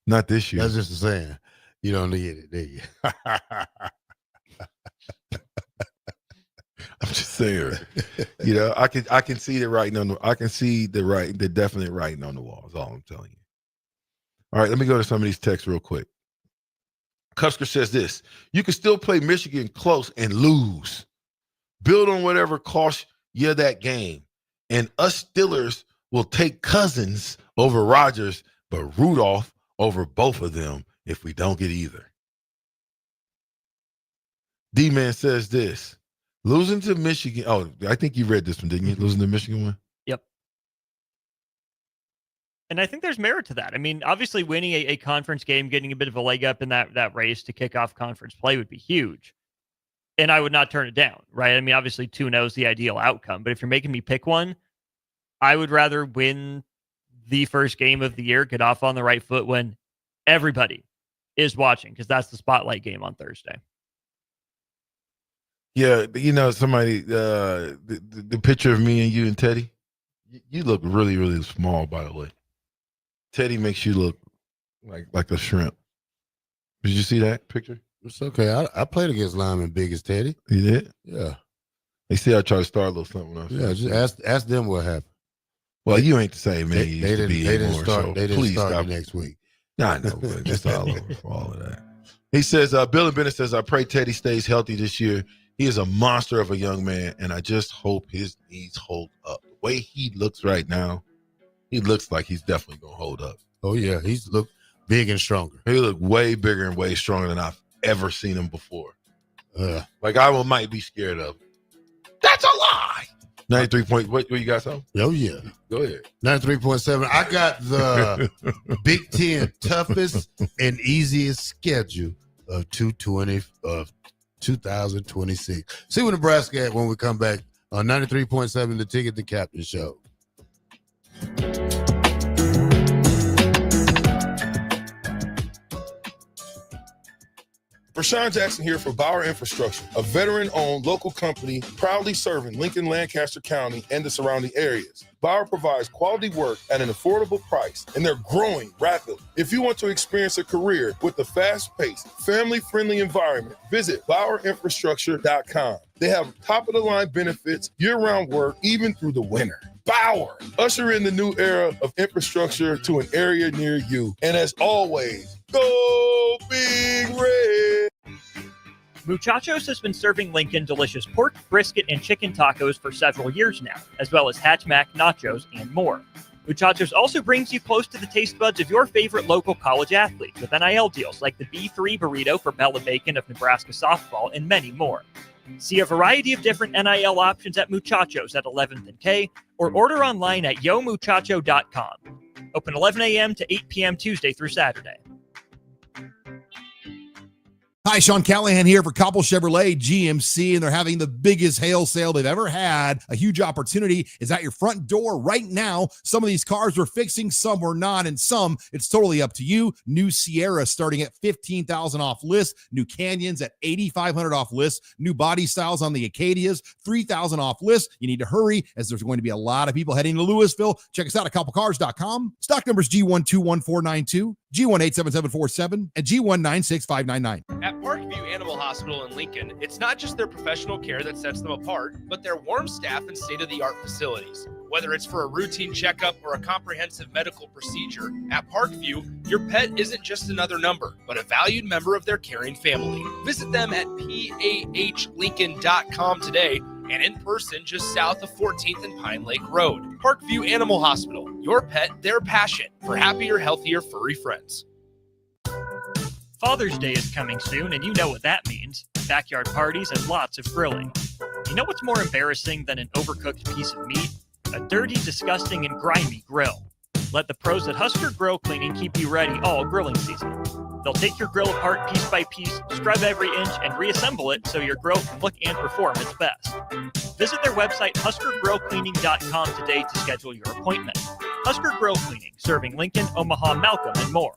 Not this year. That's just a saying. You don't need it, do you? I'm just saying. You know, I can see the writing on the. I can see the definite writing on the wall. Is all I'm telling you. All right, let me go to some of these texts real quick. Cusker says this: you can still play Michigan close and lose. Build on whatever cost you that game, and us Steelers will take Cousins over Rodgers, but Rudolph over both of them if we don't get either. D-Man says this: losing to Michigan. Oh, I think you read this one, didn't you? Losing to Michigan one? Yep. And I think there's merit to that. I mean, obviously winning a conference game, getting a bit of a leg up in that race to kick off conference play would be huge. And I would not turn it down, right? I mean, obviously 2-0 is the ideal outcome. But if you're making me pick one, I would rather win the first game of the year, get off on the right foot when everybody is watching, because that's the spotlight game on Thursday. Yeah, you know, somebody, the picture of me and you and Teddy, you look really, really small, by the way. Teddy makes you look like a shrimp. Did you see that picture? It's okay. I played against linemen big as Teddy. You did? Yeah. They see I try to start a little something. Yeah, just ask them what happened. Well, you ain't the same man. They didn't start the next week. Nah, I know, but it's all over for all of that. He says, Bill and Bennett says, I pray Teddy stays healthy this year. He is a monster of a young man, and I just hope his knees hold up. The way he looks right now, he looks like he's definitely going to hold up. Oh, yeah. He's looked big and stronger. He looked way bigger and way stronger than I've ever seen him before. Like I might be scared of him. That's a lie. 93 points. What you got, something? Oh, yeah. Go ahead. 93.7. I got the Big Ten toughest and easiest schedule of 2026. See what Nebraska at when we come back on 93.7, The Ticket, the Captain Show. Rashawn Jackson here for Bauer Infrastructure, a veteran-owned local company proudly serving Lincoln, Lancaster County, and the surrounding areas. Bauer provides quality work at an affordable price, and they're growing rapidly. If you want to experience a career with a fast-paced, family-friendly environment, visit BauerInfrastructure.com. They have top-of-the-line benefits, year-round work, even through the winter. Bauer, usher in the new era of infrastructure to an area near you. And as always, go Big Red! Muchachos has been serving Lincoln delicious pork, brisket, and chicken tacos for several years now, as well as Hatch Mac, nachos, and more. Muchachos also brings you close to the taste buds of your favorite local college athletes with NIL deals like the B3 burrito for Bella Bacon of Nebraska softball and many more. See a variety of different NIL options at Muchachos at 11th and K, or order online at yomuchacho.com. Open 11 a.m. to 8 p.m. Tuesday through Saturday. Hi, Sean Callahan here for Koppel Chevrolet GMC, and they're having the biggest hail sale they've ever had. A huge opportunity is at your front door right now. Some of these cars we're fixing, some we're not, and some it's totally up to you. New Sierra starting at $15,000 off list. New Canyons at $8,500 off list. New body styles on the Acadias, $3,000 off list. You need to hurry as there's going to be a lot of people heading to Louisville. Check us out at koppelcars.com. Stock numbers G121492, G187747, and G196599. At Parkview Animal Hospital in Lincoln, it's not just their professional care that sets them apart, but their warm staff and state-of-the-art facilities. Whether it's for a routine checkup or a comprehensive medical procedure, at Parkview, your pet isn't just another number, but a valued member of their caring family. Visit them at PAHLincoln.com today and in person just south of 14th and Pine Lake Road. Parkview Animal Hospital, your pet, their passion for happier, healthier, furry friends. Father's Day is coming soon, and you know what that means. Backyard parties and lots of grilling. You know what's more embarrassing than an overcooked piece of meat? A dirty, disgusting, and grimy grill. Let the pros at Husker Grill Cleaning keep you ready all grilling season. They'll take your grill apart piece by piece, scrub every inch, and reassemble it so your grill can look and perform its best. Visit their website, huskergrillcleaning.com today to schedule your appointment. Husker Grill Cleaning, serving Lincoln, Omaha, Malcolm, and more.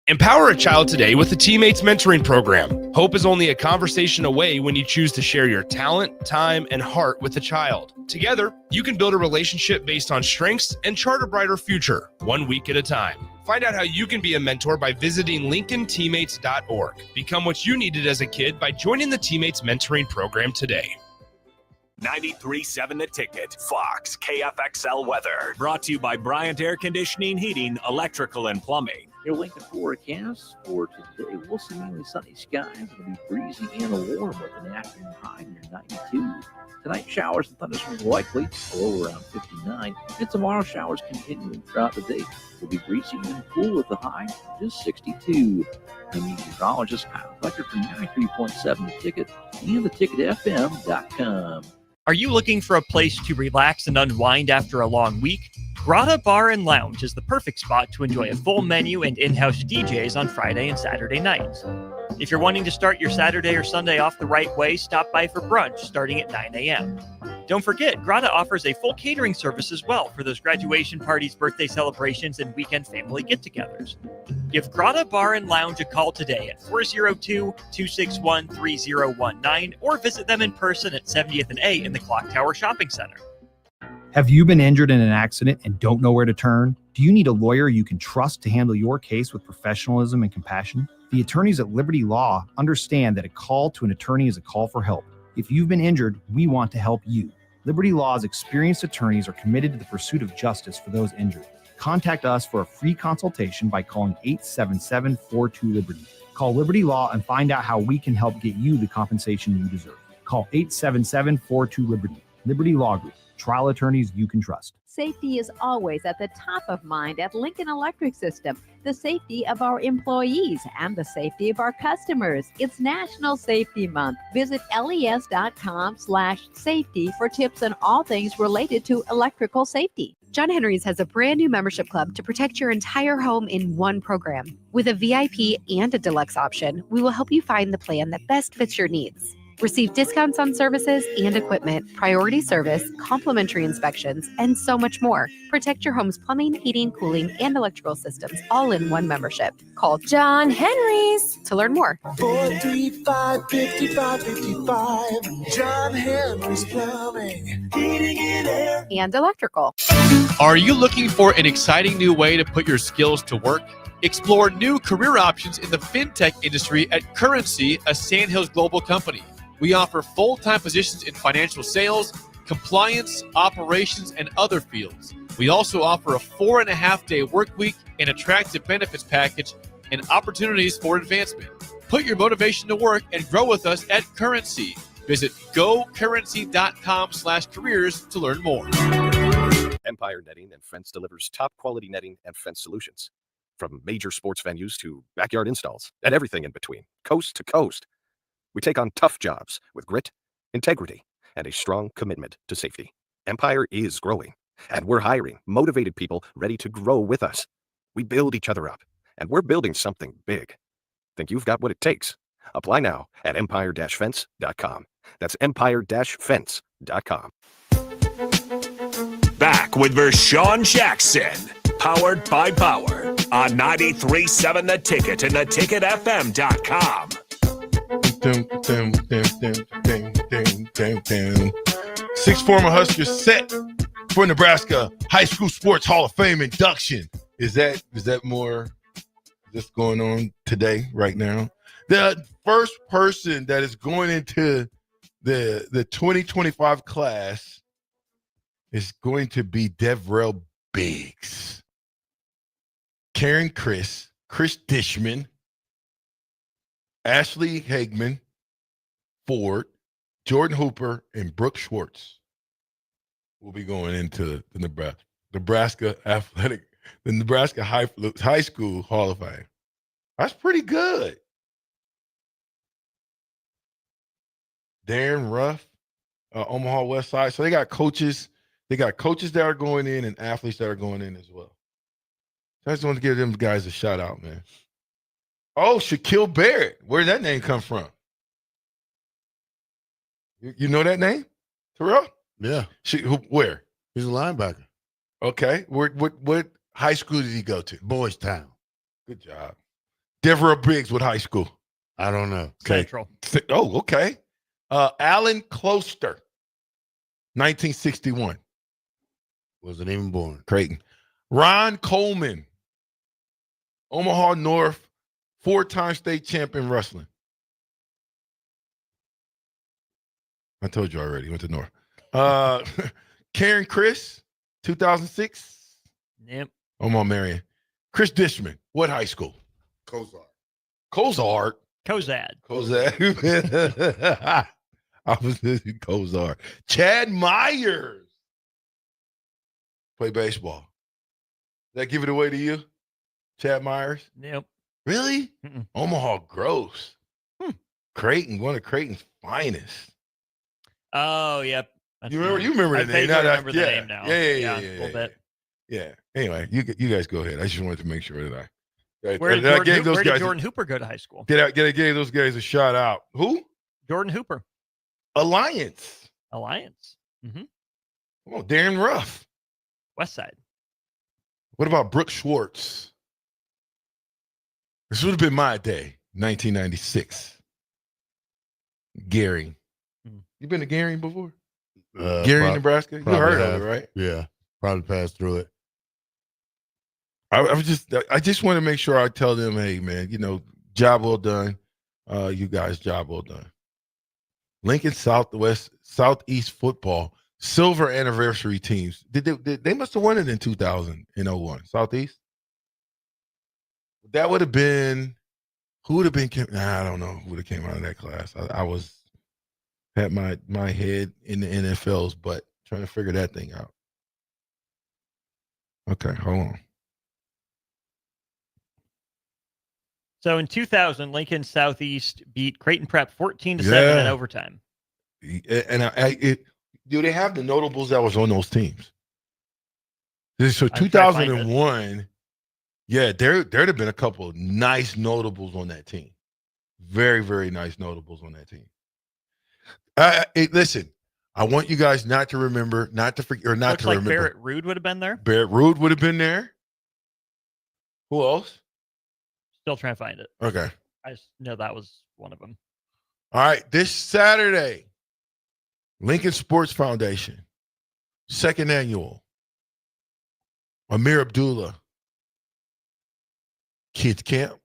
Empower a child today with the Teammates Mentoring Program. Hope is only a conversation away when you choose to share your talent, time, and heart with the child. Together, you can build a relationship based on strengths and chart a brighter future, 1 week at a time. Find out how you can be a mentor by visiting LincolnTeammates.org. Become what you needed as a kid by joining the Teammates Mentoring Program today. 93.7 The Ticket, Fox, KFXL weather. Brought to you by Bryant Air Conditioning, Heating, Electrical, and Plumbing. Your Lincoln forecast for today, we'll see mainly sunny skies. It'll be breezy and warm with an afternoon high near 92. Tonight, showers and thunderstorms likely, a low around 59. And tomorrow, showers continuing throughout the day. It'll be breezy and cool with a high just 62. The meteorologist Kyle Fletcher from 93.7 The Ticket and theticketfm.com. Are you looking for a place to relax and unwind after a long week? Grotto Bar and Lounge is the perfect spot to enjoy a full menu and in-house DJs on Friday and Saturday nights. If you're wanting to start your Saturday or Sunday off the right way, stop by for brunch starting at 9 a.m. Don't forget, Grotto offers a full catering service as well for those graduation parties, birthday celebrations, and weekend family get-togethers. Give Grotto Bar and Lounge a call today at 402-261-3019 or visit them in person at 70th and A in the Clock Tower Shopping Center. Have you been injured in an accident and don't know where to turn? Do you need a lawyer you can trust to handle your case with professionalism and compassion? The attorneys at Liberty Law understand that a call to an attorney is a call for help. If you've been injured, we want to help you. Liberty Law's experienced attorneys are committed to the pursuit of justice for those injured. Contact us for a free consultation by calling 877-42-LIBERTY. Call Liberty Law and find out how we can help get you the compensation you deserve. Call 877-42-LIBERTY. Liberty Law Group. Trial attorneys you can trust. Safety is always at the top of mind at Lincoln Electric System. The safety of our employees and the safety of our customers. It's National Safety Month. Visit les.com/safety for tips on all things related to electrical safety. John Henry's has a brand new membership club to protect your entire home in one program. With a VIP and a deluxe option, we will help you find the plan that best fits your needs. Receive discounts on services and equipment, priority service, complimentary inspections, and so much more. Protect your home's plumbing, heating, cooling, and electrical systems all in one membership. Call John Henry's to learn more. 435-5555. John Henry's Plumbing, Heating and Air. And electrical. Are you looking for an exciting new way to put your skills to work? Explore new career options in the fintech industry at Currency, a Sandhills Global company. We offer full-time positions in financial sales, compliance, operations, and other fields. We also offer a 4.5-day work week, an attractive benefits package, and opportunities for advancement. Put your motivation to work and grow with us at Currency. Visit gocurrency.com/careers to learn more. Empire Netting and Fence delivers top quality netting and fence solutions. From major sports venues to backyard installs and everything in between, coast to coast. We take on tough jobs with grit, integrity, and a strong commitment to safety. Empire is growing, and we're hiring motivated people ready to grow with us. We build each other up, and we're building something big. Think you've got what it takes? Apply now at empire-fence.com. That's empire-fence.com. Back with Vershawn Jackson, powered by Bauer on 93.7 The Ticket and theticketfm.com. 6 former Huskers set for Nebraska High School Sports Hall of Fame induction. Is that more just going on today, right now? The first person that is going into the 2025 class is going to be Devrell Biggs, Karen Chris Dishman, Ashley Hagman, Ford, Jordan Hooper, and Brooke Schwartz will be going into the Nebraska High School Hall of Fame. That's pretty good. Darren Ruff, Omaha West Side. So they got coaches. They got coaches that are going in and athletes that are going in as well. So I just want to give them guys a shout out, man. Oh, Shaquille Barrett. Where did that name come from? You know that name, Terrell? Yeah. Where? He's a linebacker. Okay. What high school did he go to? Boys Town. Good job. Devereaux Briggs, what high school? I don't know. Okay. Central. Oh, okay. Alan Closter, 1961. Wasn't even born. Creighton. Ron Coleman, Omaha North, 4-time state champion wrestling. I told you already. Went to North. Karen Chris, 2006. Yep. Omaha Marion. Chris Dishman, what high school? Cozart. Cozart. Cozad. Cozad. I was thinking Cozart. Chad Myers. Play baseball. Did that give it away to you? Chad Myers? Yep. Really? Mm-mm. Omaha Gross. Creighton, one of Creighton's finest. Oh, yep. You remember the name? I remember the name now. Yeah, a little bit. Yeah. Anyway, you guys go ahead. I just wanted to make sure that Where did Jordan Hooper go to high school? I gave those guys a shout out. Who? Jordan Hooper. Alliance. Mm-hmm. Come on, Darren Ruff. West Side. What about Brooke Schwartz? This would have been my day, 1996. Gary. You been to Gary before? Gary, Nebraska? You heard of it, right? Yeah. Probably passed through it. I just want to make sure I tell them, hey, man, job well done. You guys, job well done. Lincoln Southeast football, silver anniversary teams. They must have won it in 2001. Southeast? That would have been, who would have been, I don't know who would have came out of that class. I had my head in the NFL's butt trying to figure that thing out. Okay, hold on. So in 2000, Lincoln Southeast beat Creighton Prep 14-7 in overtime. And do they have the notables that was on those teams? So 2001, there'd have been a couple of nice notables on that team. Very, very nice notables on that team. Listen, I want you guys not to remember, not to forget, or not Looks to like remember. Barrett Rude would have been there. Barrett Rude would have been there. Who else? Still trying to find it. Okay. I just know that was one of them. All right. This Saturday, Lincoln Sports Foundation, 2nd annual, Amir Abdullah Kids Camp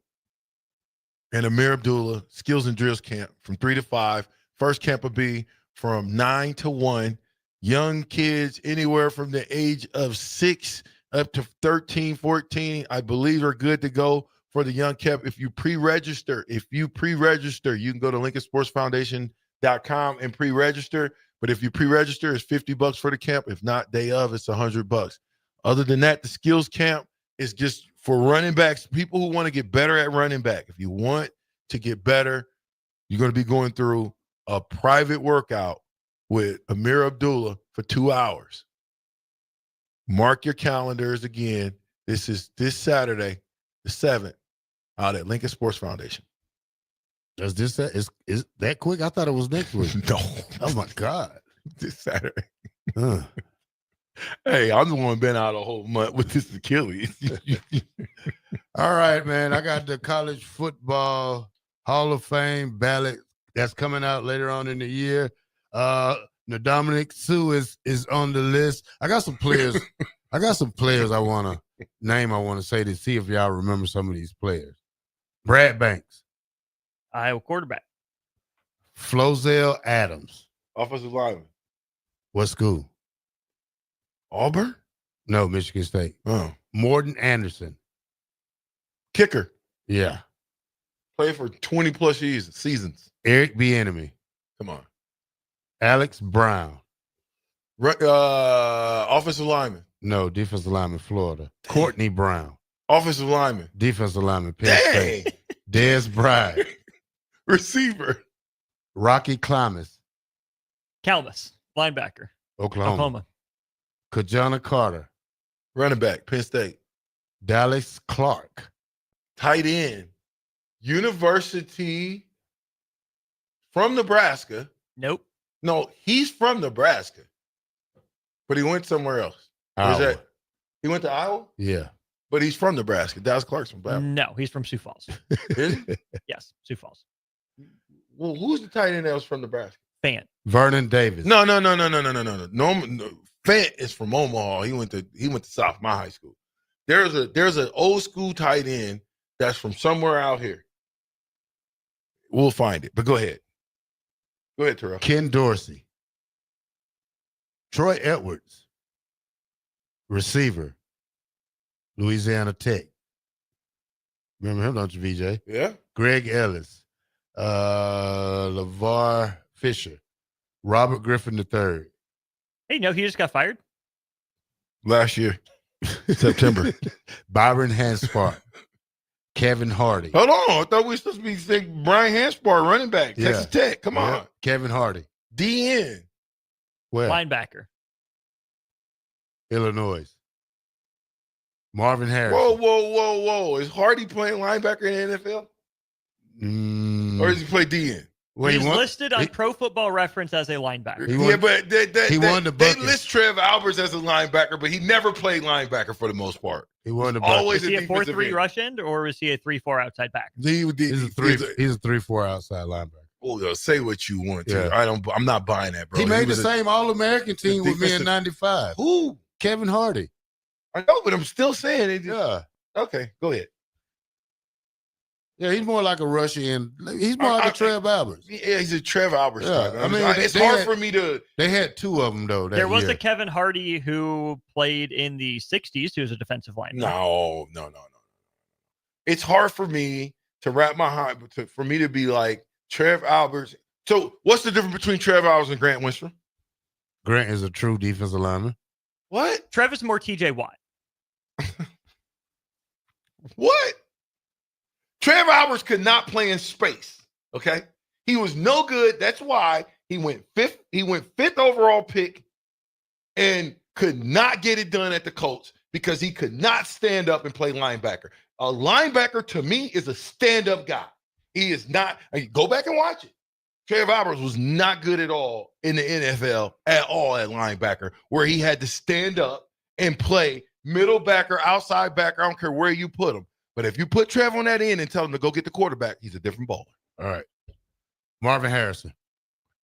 and Amir Abdullah Skills and Drills Camp from 3 to 5. First camp will be from 9 to 1. Young kids anywhere from the age of 6 up to 13, 14, I believe are good to go for the young camp. If you pre-register, you can go to LincolnSportsFoundation.com and pre-register. But if you pre-register, it's $50 for the camp. If not, day of, it's $100. Other than that, the skills camp is just for running backs, people who want to get better at running back. If you want to get better, you're going to be going through a private workout with Amir Abdullah for 2 hours. Mark your calendars again. This is this Saturday, the 7th, out at Lincoln Sports Foundation. Is that quick? I thought it was next week. No. Oh my God. This Saturday. Hey, I'm the one been out a whole month with this Achilles. All right, man. I got the College Football Hall of Fame ballot that's coming out later on in the year. Dominic Sue is on the list. I got some players. I want to name. I want to say to see if y'all remember some of these players. Brad Banks, Iowa quarterback. Flozell Adams, offensive lineman. What school? Auburn? No, Michigan State. Oh. Morton Anderson, kicker. Yeah. Played for 20 plus seasons. Eric Bieniemy. Come on. Alex Brown. Offensive lineman. No, defensive lineman, Florida. Dang. Courtney Brown. Offensive lineman. Defensive lineman, Penn State. Dez Bryant. Receiver. Rocky Clemens. Calmus. Linebacker. Oklahoma. Kajana Carter. Running back, Penn State. Dallas Clark. Tight end. University from Nebraska. Nope. No, he's from Nebraska, but he went somewhere else. Where's that? He went to Iowa? Yeah. But he's from Nebraska. Dallas Clark's from Bama. No, he's from Sioux Falls. Is he? Yes, Sioux Falls. Well, who's the tight end that was from Nebraska? Fant. Vernon Davis. No. Norman Fant is from Omaha. He went to South, my high school. There's an old school tight end that's from somewhere out here. We'll find it. But go ahead. Go ahead, Terrell. Ken Dorsey. Troy Edwards. Receiver. Louisiana Tech. Remember him, don't you, VJ? Yeah. Greg Ellis. LeVar Fisher. Robert Griffin III. Hey, no, he just got fired? Last year. September. Byron Hanspart. Kevin Hardy. Hold on. I thought we were supposed to be saying Brian Hanspart, running back, Texas Tech. Come on. Kevin Hardy. DN. Where? Linebacker. Illinois. Marvin Harris. Whoa. Is Hardy playing linebacker in the NFL? Or does he play DN? Well, he's listed on Pro Football Reference as a linebacker. But he won the they bucket. list Trev Albers as a linebacker, but he never played linebacker for the most part. He won the Always Is he a defensive 4-3 end. rush end, or is he a 3-4 outside back? He's a 3-4 outside linebacker. Oh, say what you want to. Yeah. I'm not buying that, bro. He made the was same All-American team with me in '95. Who? Kevin Hardy. I know, but I'm still saying it. Yeah. Okay, go ahead. Yeah, he's more like a rush end. He's more like a Trev Albers. Yeah, he's a Trev Albers. Yeah, type. I mean, it's hard for me to. They had two of them though. There was year. a Kevin Hardy who played in the 60s, who was a defensive lineman. No. It's hard for me to wrap my heart, for me to be like Trev Albers. So, what's the difference between Trev Albers and Grant Winstrom? Grant is a true defensive lineman. What? Trev is more TJ Watt. What? Trev Albers could not play in space. Okay, he was no good. That's why he went fifth. He went fifth overall pick, and could not get it done at the Colts because he could not stand up and play linebacker. A linebacker to me is a stand-up guy. He is not. Go back and watch it. Trev Albers was not good at all in the NFL at all at linebacker, where he had to stand up and play middle backer, outside backer. I don't care where you put him. But if you put Trev on that end and tell him to go get the quarterback, he's a different baller. All right. Marvin Harrison.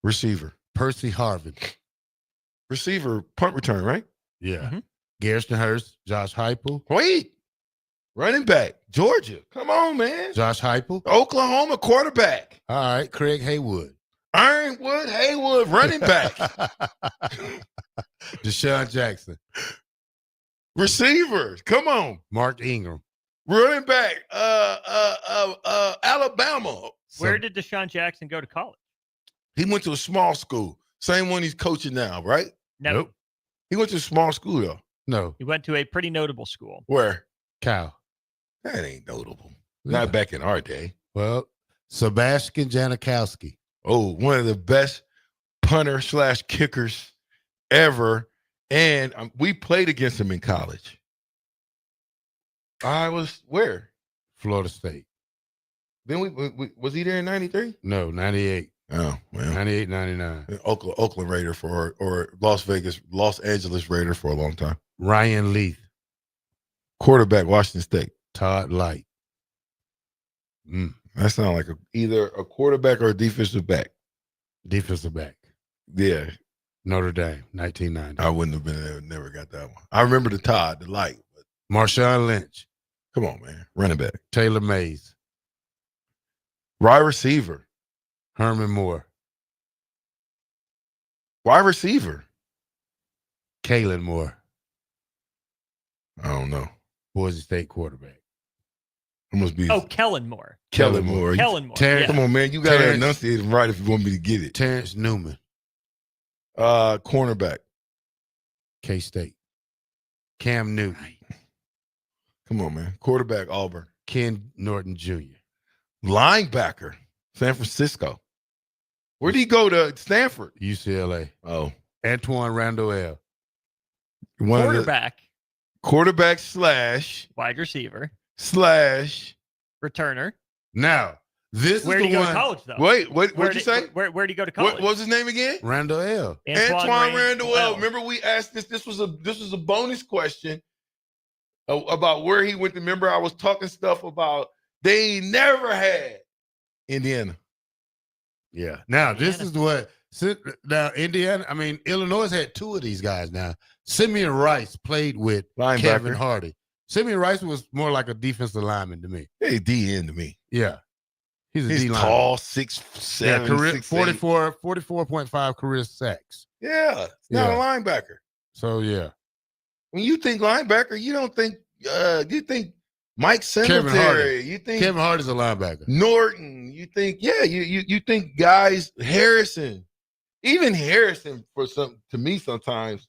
Receiver. Percy Harvin. Receiver, punt return, right? Yeah. Mm-hmm. Garrison Hurst. Josh Heupel. Wait. Running back. Georgia. Come on, man. Josh Heupel. Oklahoma quarterback. All right. Craig Haywood. Ironwood Haywood, running back. Deshaun Jackson. Receivers. Come on. Mark Ingram. Running back. Alabama. Where did Deshaun Jackson go to college? He went to a small school. Same one he's coaching now, right? No. Nope. He went to a small school, though. No. He went to a pretty notable school. Where? Cal. That ain't notable. Yeah. Not back in our day. Well, Sebastian Janikowski. Oh, one of the best punter/kickers ever. And we played against him in college. I was where? Florida State. Then we was he there in 93? No, 98. Oh, well. 98, 99. Oakland Raider or Los Angeles Raider for a long time. Ryan Leaf. Quarterback, Washington State. Todd Light. That sounds like either a quarterback or a defensive back. Defensive back. Yeah. Notre Dame, 1990. I wouldn't have been there. Never got that one. I remember the Todd, the Light. Marshawn Lynch. Come on, man. Running back. Taylor Mays. Wide receiver. Herman Moore. Wide receiver. Kalen Moore. I don't know. Boise State quarterback. It must be. Kellen Moore. Kellen Moore. Kellen Moore. Come on, man. You got to enunciate him right if you want me to get it. Terrence Newman. Cornerback. K-State. Cam Newton. Come on, man. Quarterback, Auburn. Ken Norton Jr. Linebacker, San Francisco. Where did he go to Stanford? UCLA. Oh. Antoine Randall. Quarterback / wide receiver / returner. Now, this where is did he the go one. to college, though? Wait, what'd you say? Where did he go to college? What was his name again? Randall L. Antoine Randall L. Remember we asked this. This was a bonus question. about where he went. Remember, I was talking stuff about they never had Indiana. Yeah. Now, this is what Indiana, Illinois had two of these guys now. Simeon Rice played with Kevin Hardy. Simeon Rice was more like a defensive lineman to me. Hey, DN to me. Yeah. He's a D lineman. Tall, 6'7", yeah, career 6'8". 44.5 career sacks. Yeah. It's not a linebacker. So, yeah. When you think linebacker, you don't think you think Mike Singletary. You think Kevin Hardy's a linebacker. Norton. You think, you think guys, Harrison. Even Harrison, to me sometimes,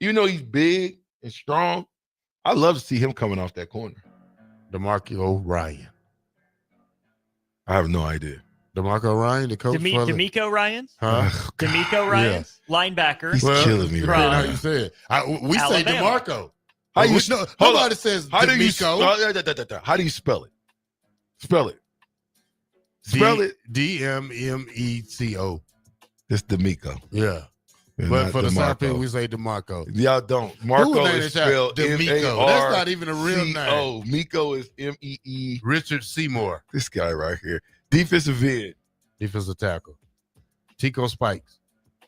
even though he's big and strong, I love to see him coming off that corner. DeMarco Ryan. I have no idea. DeMarco Ryan, the coach. DeMeco Ryans? Huh? DeMeco Ryans? Yeah. Linebacker. He's killing me. How you say it? We say DeMarco. How you nobody says DeMeco. How do you spell it? Spell it. DMMECO. It's DeMeco. Yeah. But for the South people, we say DeMarco. Y'all don't. Marco is spelled DeMeco. That's not even a real name. Oh, Miko is M-E-E. Richard Seymour. This guy right here. Defensive end. Defensive tackle. Tico Spikes.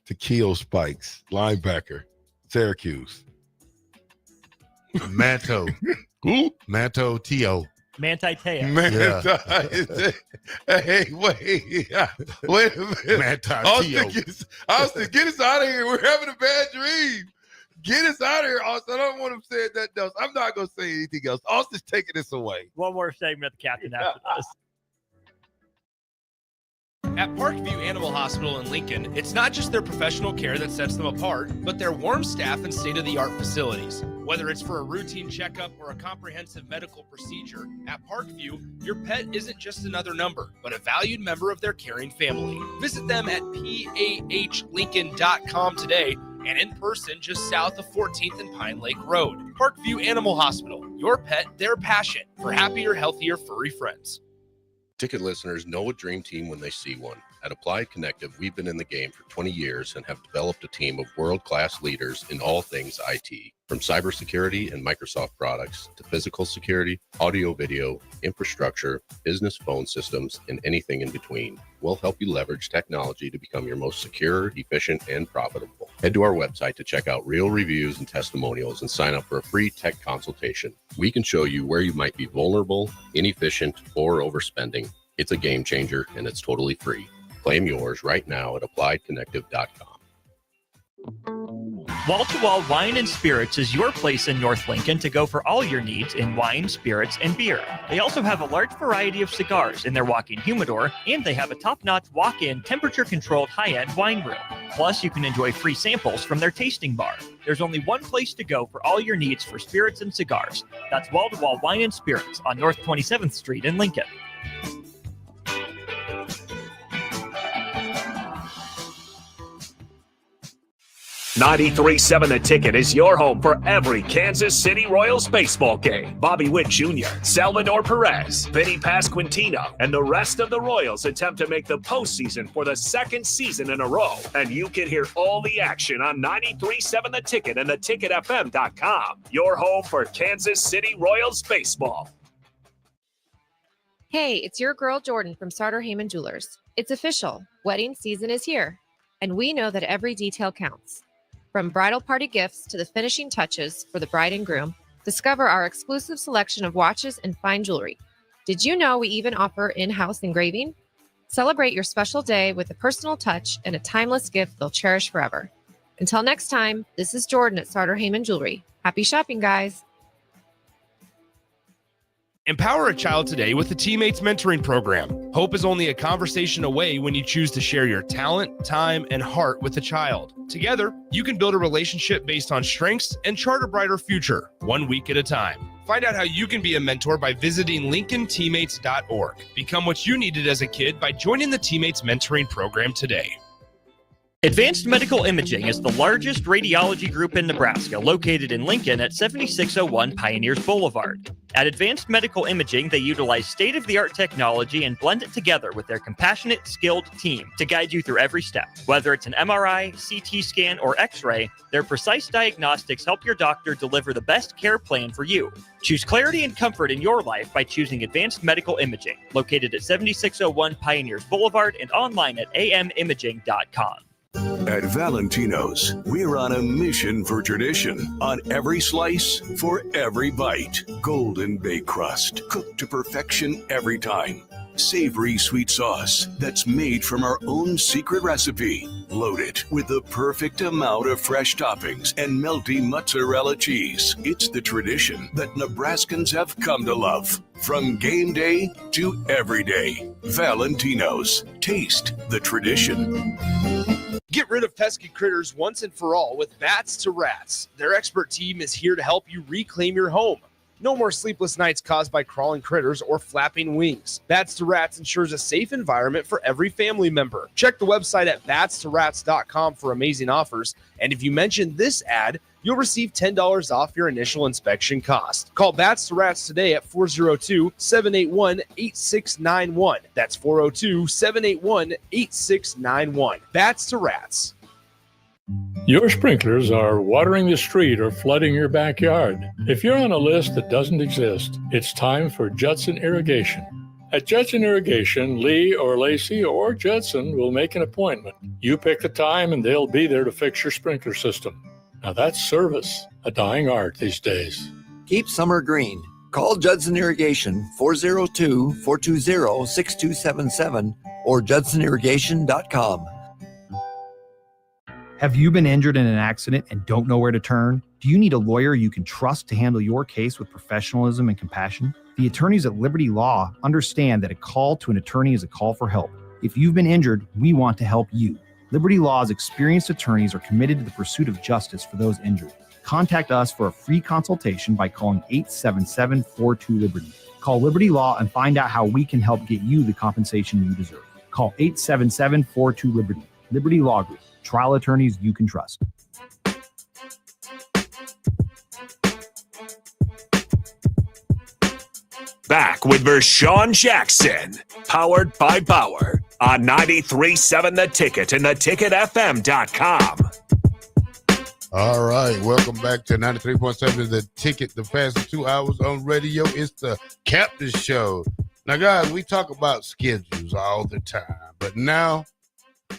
Takeo Spikes. Linebacker. Syracuse. Manto. Who? Manto Teo. Manti Te'o. Hey, wait a minute. Manti Te'o. Austin, get us out of here. We're having a bad dream. Get us out of here, Austin. I don't want him saying that else. I'm not going to say anything else. Austin's taking this away. One more segment of the captain after this. At Parkview Animal Hospital in Lincoln, it's not just their professional care that sets them apart, but their warm staff and state-of-the-art facilities. Whether it's for a routine checkup or a comprehensive medical procedure, at Parkview, your pet isn't just another number, but a valued member of their caring family. Visit them at pahlincoln.com today and in person just south of 14th and Pine Lake Road. Parkview Animal Hospital, your pet, their passion for happier, healthier, furry friends. Ticket listeners know a dream team when they see one. At Applied Connective, we've been in the game for 20 years and have developed a team of world-class leaders in all things IT. From cybersecurity and Microsoft products to physical security, audio-video, infrastructure, business phone systems, and anything in between. We'll help you leverage technology to become your most secure, efficient, and profitable. Head to our website to check out real reviews and testimonials and sign up for a free tech consultation. We can show you where you might be vulnerable, inefficient, or overspending. It's a game changer, and it's totally free. Claim yours right now at appliedconnective.com. Wall to Wall Wine and Spirits is your place in North Lincoln to go for all your needs in wine, spirits, and beer. They also have a large variety of cigars in their walk-in humidor, and they have a top-notch walk-in temperature-controlled high-end wine room. Plus, you can enjoy free samples from their tasting bar. There's only one place to go for all your needs for spirits and cigars. That's Wall to Wall Wine and Spirits on North 27th Street in Lincoln. 93.7 The Ticket is your home for every Kansas City Royals baseball game. Bobby Witt Jr., Salvador Perez, Vinny Pasquantino, and the rest of the Royals attempt to make the postseason for the second season in a row. And you can hear all the action on 93.7 The Ticket and theticketfm.com. Your home for Kansas City Royals baseball. Hey, it's your girl Jordan from Sartor Heyman Jewelers. It's official. Wedding season is here. And we know that every detail counts. From bridal party gifts to the finishing touches for the bride and groom, discover our exclusive selection of watches and fine jewelry. Did you know we even offer in-house engraving? Celebrate your special day with a personal touch and a timeless gift they'll cherish forever. Until next time, this is Jordan at Sartor Heyman Jewelry. Happy shopping, guys. Empower a child today with the Teammates Mentoring Program. Hope is only a conversation away when you choose to share your talent, time, and heart with a child. Together, you can build a relationship based on strengths and chart a brighter future, 1 week at a time. Find out how you can be a mentor by visiting LincolnTeammates.org. Become what you needed as a kid by joining the Teammates Mentoring Program today. Advanced Medical Imaging is the largest radiology group in Nebraska, located in Lincoln at 7601 Pioneers Boulevard. At Advanced Medical Imaging, they utilize state-of-the-art technology and blend it together with their compassionate, skilled team to guide you through every step. Whether it's an MRI, CT scan, or X-ray, their precise diagnostics help your doctor deliver the best care plan for you. Choose clarity and comfort in your life by choosing Advanced Medical Imaging, located at 7601 Pioneers Boulevard and online at amimaging.com. At Valentino's, we're on a mission for tradition. On every slice, for every bite. Golden baked crust, cooked to perfection every time. Savory sweet sauce that's made from our own secret recipe. Loaded with the perfect amount of fresh toppings and melty mozzarella cheese. It's the tradition that Nebraskans have come to love. From game day to every day. Valentino's. Taste the tradition. Get rid of pesky critters once and for all with Bats to Rats. Their expert team is here to help you reclaim your home. No more sleepless nights caused by crawling critters or flapping wings. Bats to Rats ensures a safe environment for every family member. Check the website at batstorats.com for amazing offers. And if you mention this ad, you'll receive $10 off your initial inspection cost. Call Bats to Rats today at 402-781-8691. That's 402-781-8691. Bats to Rats. Your sprinklers are watering the street or flooding your backyard. If you're on a list that doesn't exist, it's time for Judson Irrigation. At Judson Irrigation, Lee or Lacey or Judson will make an appointment. You pick the time and they'll be there to fix your sprinkler system. Now that's service, a dying art these days. Keep summer green. Call Judson Irrigation 402-420-6277 or judsonirrigation.com. Have you been injured in an accident and don't know where to turn? Do you need a lawyer you can trust to handle your case with professionalism and compassion? The attorneys at Liberty Law understand that a call to an attorney is a call for help. If you've been injured, we want to help you. Liberty Law's experienced attorneys are committed to the pursuit of justice for those injured. Contact us for a free consultation by calling 877-42-LIBERTY. Call Liberty Law and find out how we can help get you the compensation you deserve. Call 877-42-LIBERTY. Liberty Law Group. Trial attorneys you can trust. Back with Vershawn Jackson, powered by Bauer, on 93.7 The Ticket and theticketfm.com. All right, welcome back to 93.7 The Ticket, the fastest 2 hours on radio. It's the Captain Show. Now, guys, we talk about schedules all the time, but now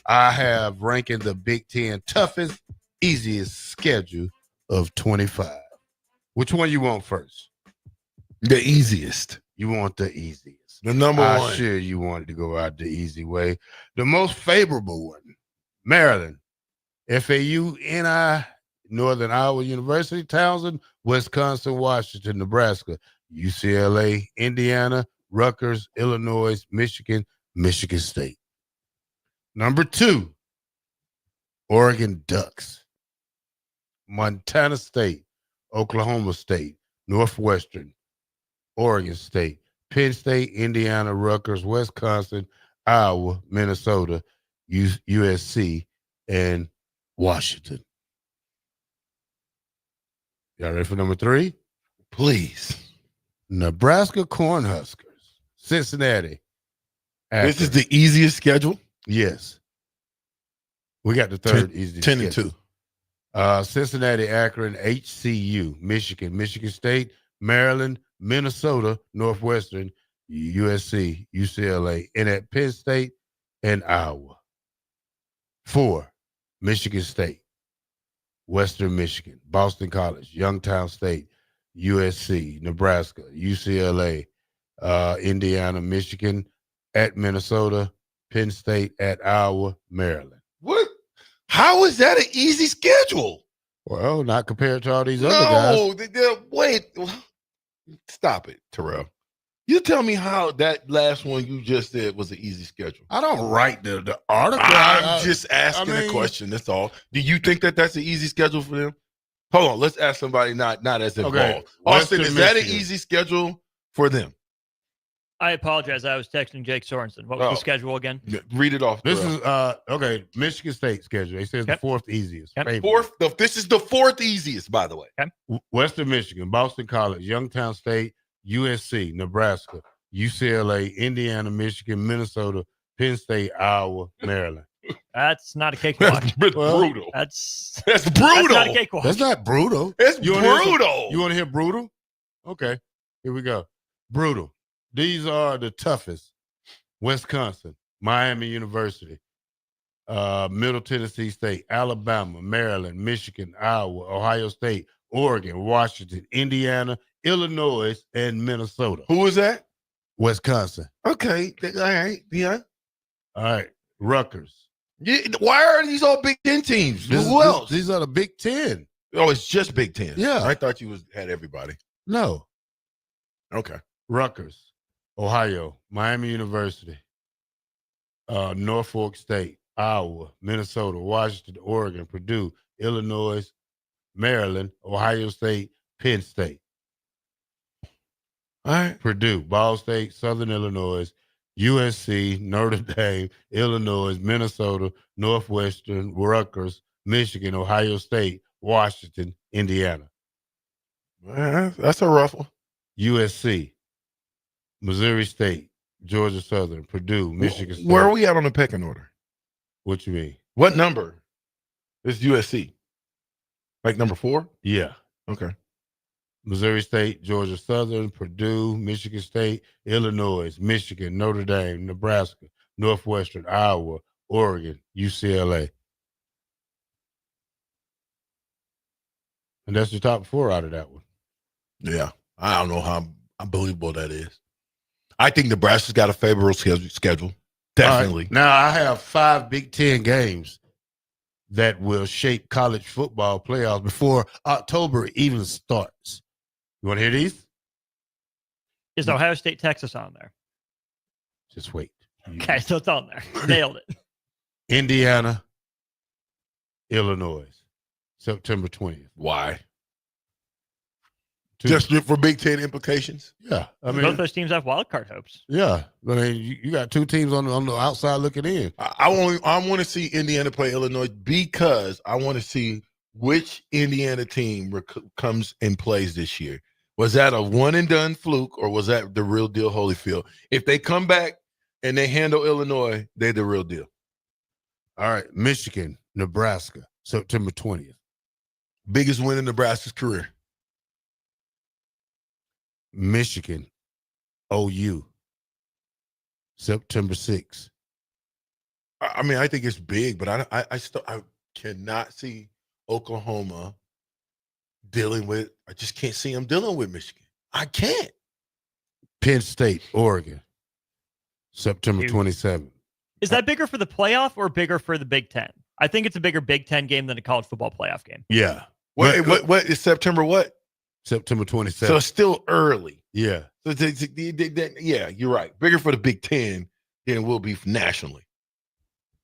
I have ranking the Big Ten toughest, easiest schedule of 25. Which one you want first? The easiest. You want the easiest. The number one. I'm sure you wanted to go out the easy way. The most favorable one, Maryland, FAU, NI, Northern Iowa University, Townsend, Wisconsin, Washington, Nebraska, UCLA, Indiana, Rutgers, Illinois, Michigan, Michigan State. Number 2, Oregon Ducks, Montana State, Oklahoma State, Northwestern, Oregon State, Penn State, Indiana, Rutgers, Wisconsin, Iowa, Minnesota, USC, and Washington. Y'all ready for number 3? Please. Nebraska Cornhuskers, Cincinnati. Akron. This is the easiest schedule? Yes. We got the third easiest 10 and schedule. 2. Cincinnati, Akron, HCU, Michigan, Michigan State, Maryland, Minnesota, Northwestern, USC, UCLA, and at Penn State and Iowa. 4, Michigan State, Western Michigan, Boston College, Youngstown State, USC, Nebraska, UCLA, Indiana, Michigan, at Minnesota, Penn State, at Iowa, Maryland. What? How is that an easy schedule? Well, not compared to all these other guys. No, wait. Stop it, Terrell. You tell me how that last one you just said was an easy schedule. I don't write the article. I'm just asking a question. That's all. Do you think that that's an easy schedule for them? Hold on. Let's ask somebody not as involved. Okay. Austin, is that an Michigan. easy schedule for them? I apologize. I was texting Jake Sorensen. What was the schedule again? Read it off. This is okay. Michigan State schedule. They say it's the fourth easiest. This is the fourth easiest, by the way. Western Michigan, Boston College, Youngstown State, USC, Nebraska, UCLA, Indiana, Michigan, Minnesota, Penn State, Iowa, Maryland. That's not a cakewalk. That's brutal. That's brutal. That's not a cakewalk. That's not brutal. It's You brutal. want to hear brutal? Okay, here we go. Brutal. These are the toughest: Wisconsin, Miami University, Middle Tennessee State, Alabama, Maryland, Michigan, Iowa, Ohio State, Oregon, Washington, Indiana, Illinois, and Minnesota. Who is that? Wisconsin. Okay. All right. Yeah. All right. Rutgers. Why are these all Big Ten teams? Who else? These are the Big Ten. Oh, it's just Big Ten. Yeah. I thought you had everybody. No. Okay. Rutgers, Ohio, Miami University, Norfolk State, Iowa, Minnesota, Washington, Oregon, Purdue, Illinois, Maryland, Ohio State, Penn State. All right. Purdue, Ball State, Southern Illinois, USC, Notre Dame, Illinois, Minnesota, Northwestern, Rutgers, Michigan, Ohio State, Washington, Indiana. That's a rough one. USC, Missouri State, Georgia Southern, Purdue, Michigan State. Where are we at on the pecking order? What you mean? What number is USC? Like number 4? Yeah. Okay. Missouri State, Georgia Southern, Purdue, Michigan State, Illinois, Michigan, Notre Dame, Nebraska, Northwestern, Iowa, Oregon, UCLA. And that's the top 4 out of that one. Yeah. I don't know how unbelievable that is. I think Nebraska's got a favorable schedule. Definitely. Right. Now, I have 5 Big Ten games that will shape college football playoffs before October even starts. You want to hear these? Is Ohio State, Texas on there? Just wait. Okay, so it's on there. Nailed it. Indiana, Illinois, September 20th. Why? Just for Big Ten implications? Yeah. I mean, both those teams have wild card hopes. Yeah. I mean, you got 2 teams on the outside looking in. I want to see Indiana play Illinois because I want to see which Indiana team comes and plays this year. Was that a one-and-done fluke, or was that the real deal Holyfield? If they come back and they handle Illinois, they're the real deal. All right, Michigan, Nebraska, September 20th. Biggest win in Nebraska's career. Michigan, OU, September 6th. I mean, I think it's big, but I cannot see Oklahoma dealing with. I just can't see them dealing with Michigan. I can't. Penn State, Oregon, September 27th. Is that bigger for the playoff or bigger for the Big Ten? I think it's a bigger Big Ten game than a college football playoff game. Yeah. What is September what? September 27th. So it's still early. Yeah. So yeah, you're right. Bigger for the Big Ten than it will be nationally.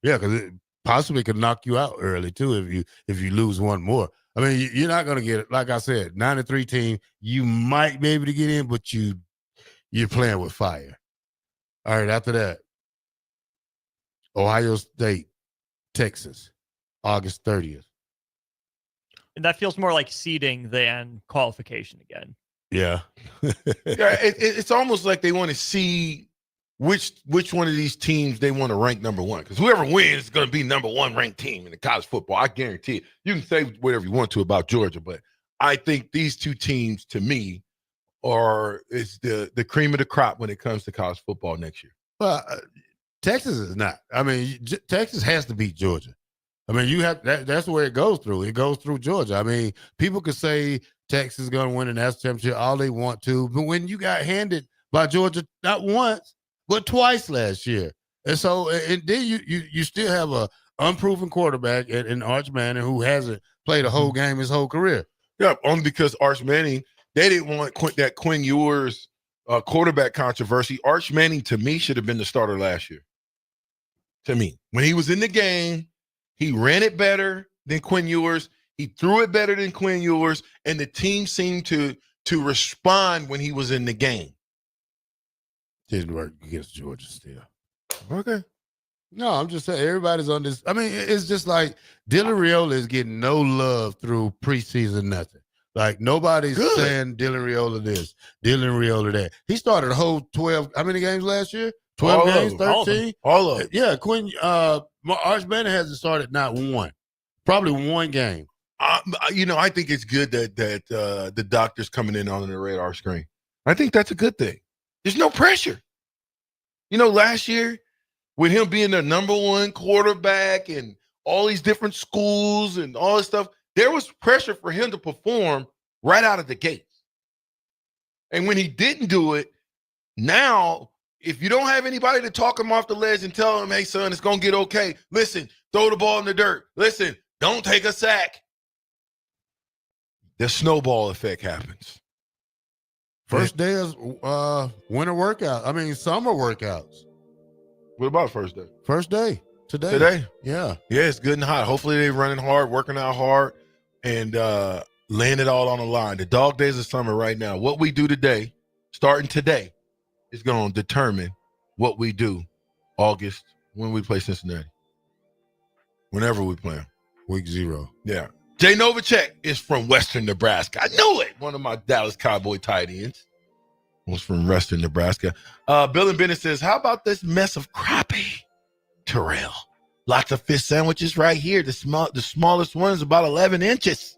Yeah, because it possibly could knock you out early too if you lose one more. I mean, you're not going to get it. Like I said, 9-3 team. You might be able to get in, but you're playing with fire. All right. After that, Ohio State, Texas, August 30th. And that feels more like seeding than qualification again. Yeah. Yeah, it's almost like they want to see which one of these teams they want to rank number 1. Because whoever wins is going to be number 1 ranked team in the college football. I guarantee it. You can say whatever you want to about Georgia, but I think these 2 teams, to me, is the cream of the crop when it comes to college football next year. Well, Texas is not. I mean, Texas has to beat Georgia. I mean, you have that's where it goes through. It goes through Georgia. I mean, people could say Texas is going to win the national championship all they want to, but when you got handed by Georgia not once but twice last year, and so and then you still have a unproven quarterback in Arch Manning who hasn't played a whole game his whole career. Yeah, only because Arch Manning, they didn't want that Quinn Ewers quarterback controversy. Arch Manning, to me, should have been the starter last year. To me, when he was in the game, he ran it better than Quinn Ewers. He threw it better than Quinn Ewers, and the team seemed to respond when he was in the game. Didn't work against Georgia still. Okay. No, I'm just saying everybody's on this. I mean, it's just like Dylan Raiola is getting no love through preseason nothing. Like nobody's saying Dylan Raiola this, Dylan Raiola that. He started a whole 12. How many games last year? 12 games, 13? All of them. Yeah, Quinn. Arch Manning hasn't started not one. Probably one game. I think it's good that the doctor's coming in on the radar screen. I think that's a good thing. There's no pressure. Last year, with him being the number one quarterback and all these different schools and all this stuff, there was pressure for him to perform right out of the gates. And when he didn't do it, now, if you don't have anybody to talk him off the ledge and tell him, hey, son, it's going to get okay. Listen, throw the ball in the dirt. Listen, don't take a sack. The snowball effect happens. First day is winter workout. I mean, summer workouts. What about first day? First day. Today. Today? Yeah. Yeah, it's good and hot. Hopefully they're running hard, working out hard, and laying it all on the line. The dog days of summer right now. What we do today, starting today, is going to determine what we do August when we play Cincinnati. Whenever we play them. Week 0. Yeah. Jay Novacek is from Western Nebraska. I knew it. One of my Dallas Cowboy tight ends was from Western Nebraska. Bill and Bennett says, how about this mess of crappie, Terrell? Lots of fish sandwiches right here. The smallest one is about 11 inches.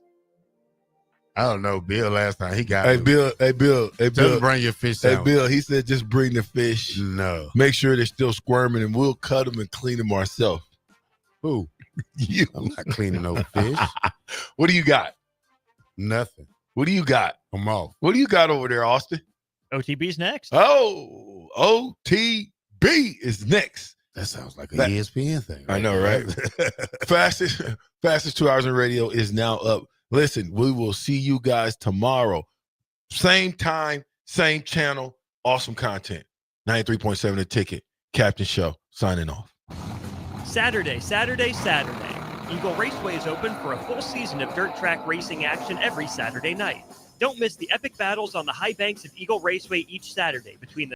I don't know, Bill, last time he got Hey, Bill. Tell him bring your fish sandwich. Hey, Bill, he said just bring the fish. No. Make sure they're still squirming, and we'll cut them and clean them ourselves. Who? You. I'm not cleaning no fish. What do you got? Nothing. What do you got? I'm off. What do you got over there, Austin? OTB's next. Oh, OTB is next. That sounds like an ESPN thing. I know, right? Fastest 2 hours in radio is now up. Listen, we will see you guys tomorrow. Same time, same channel, awesome content. 93.7 The Ticket. Captain Show, signing off. Saturday. Eagle Raceway is open for a full season of dirt track racing action every Saturday night. Don't miss the epic battles on the high banks of Eagle Raceway each Saturday between the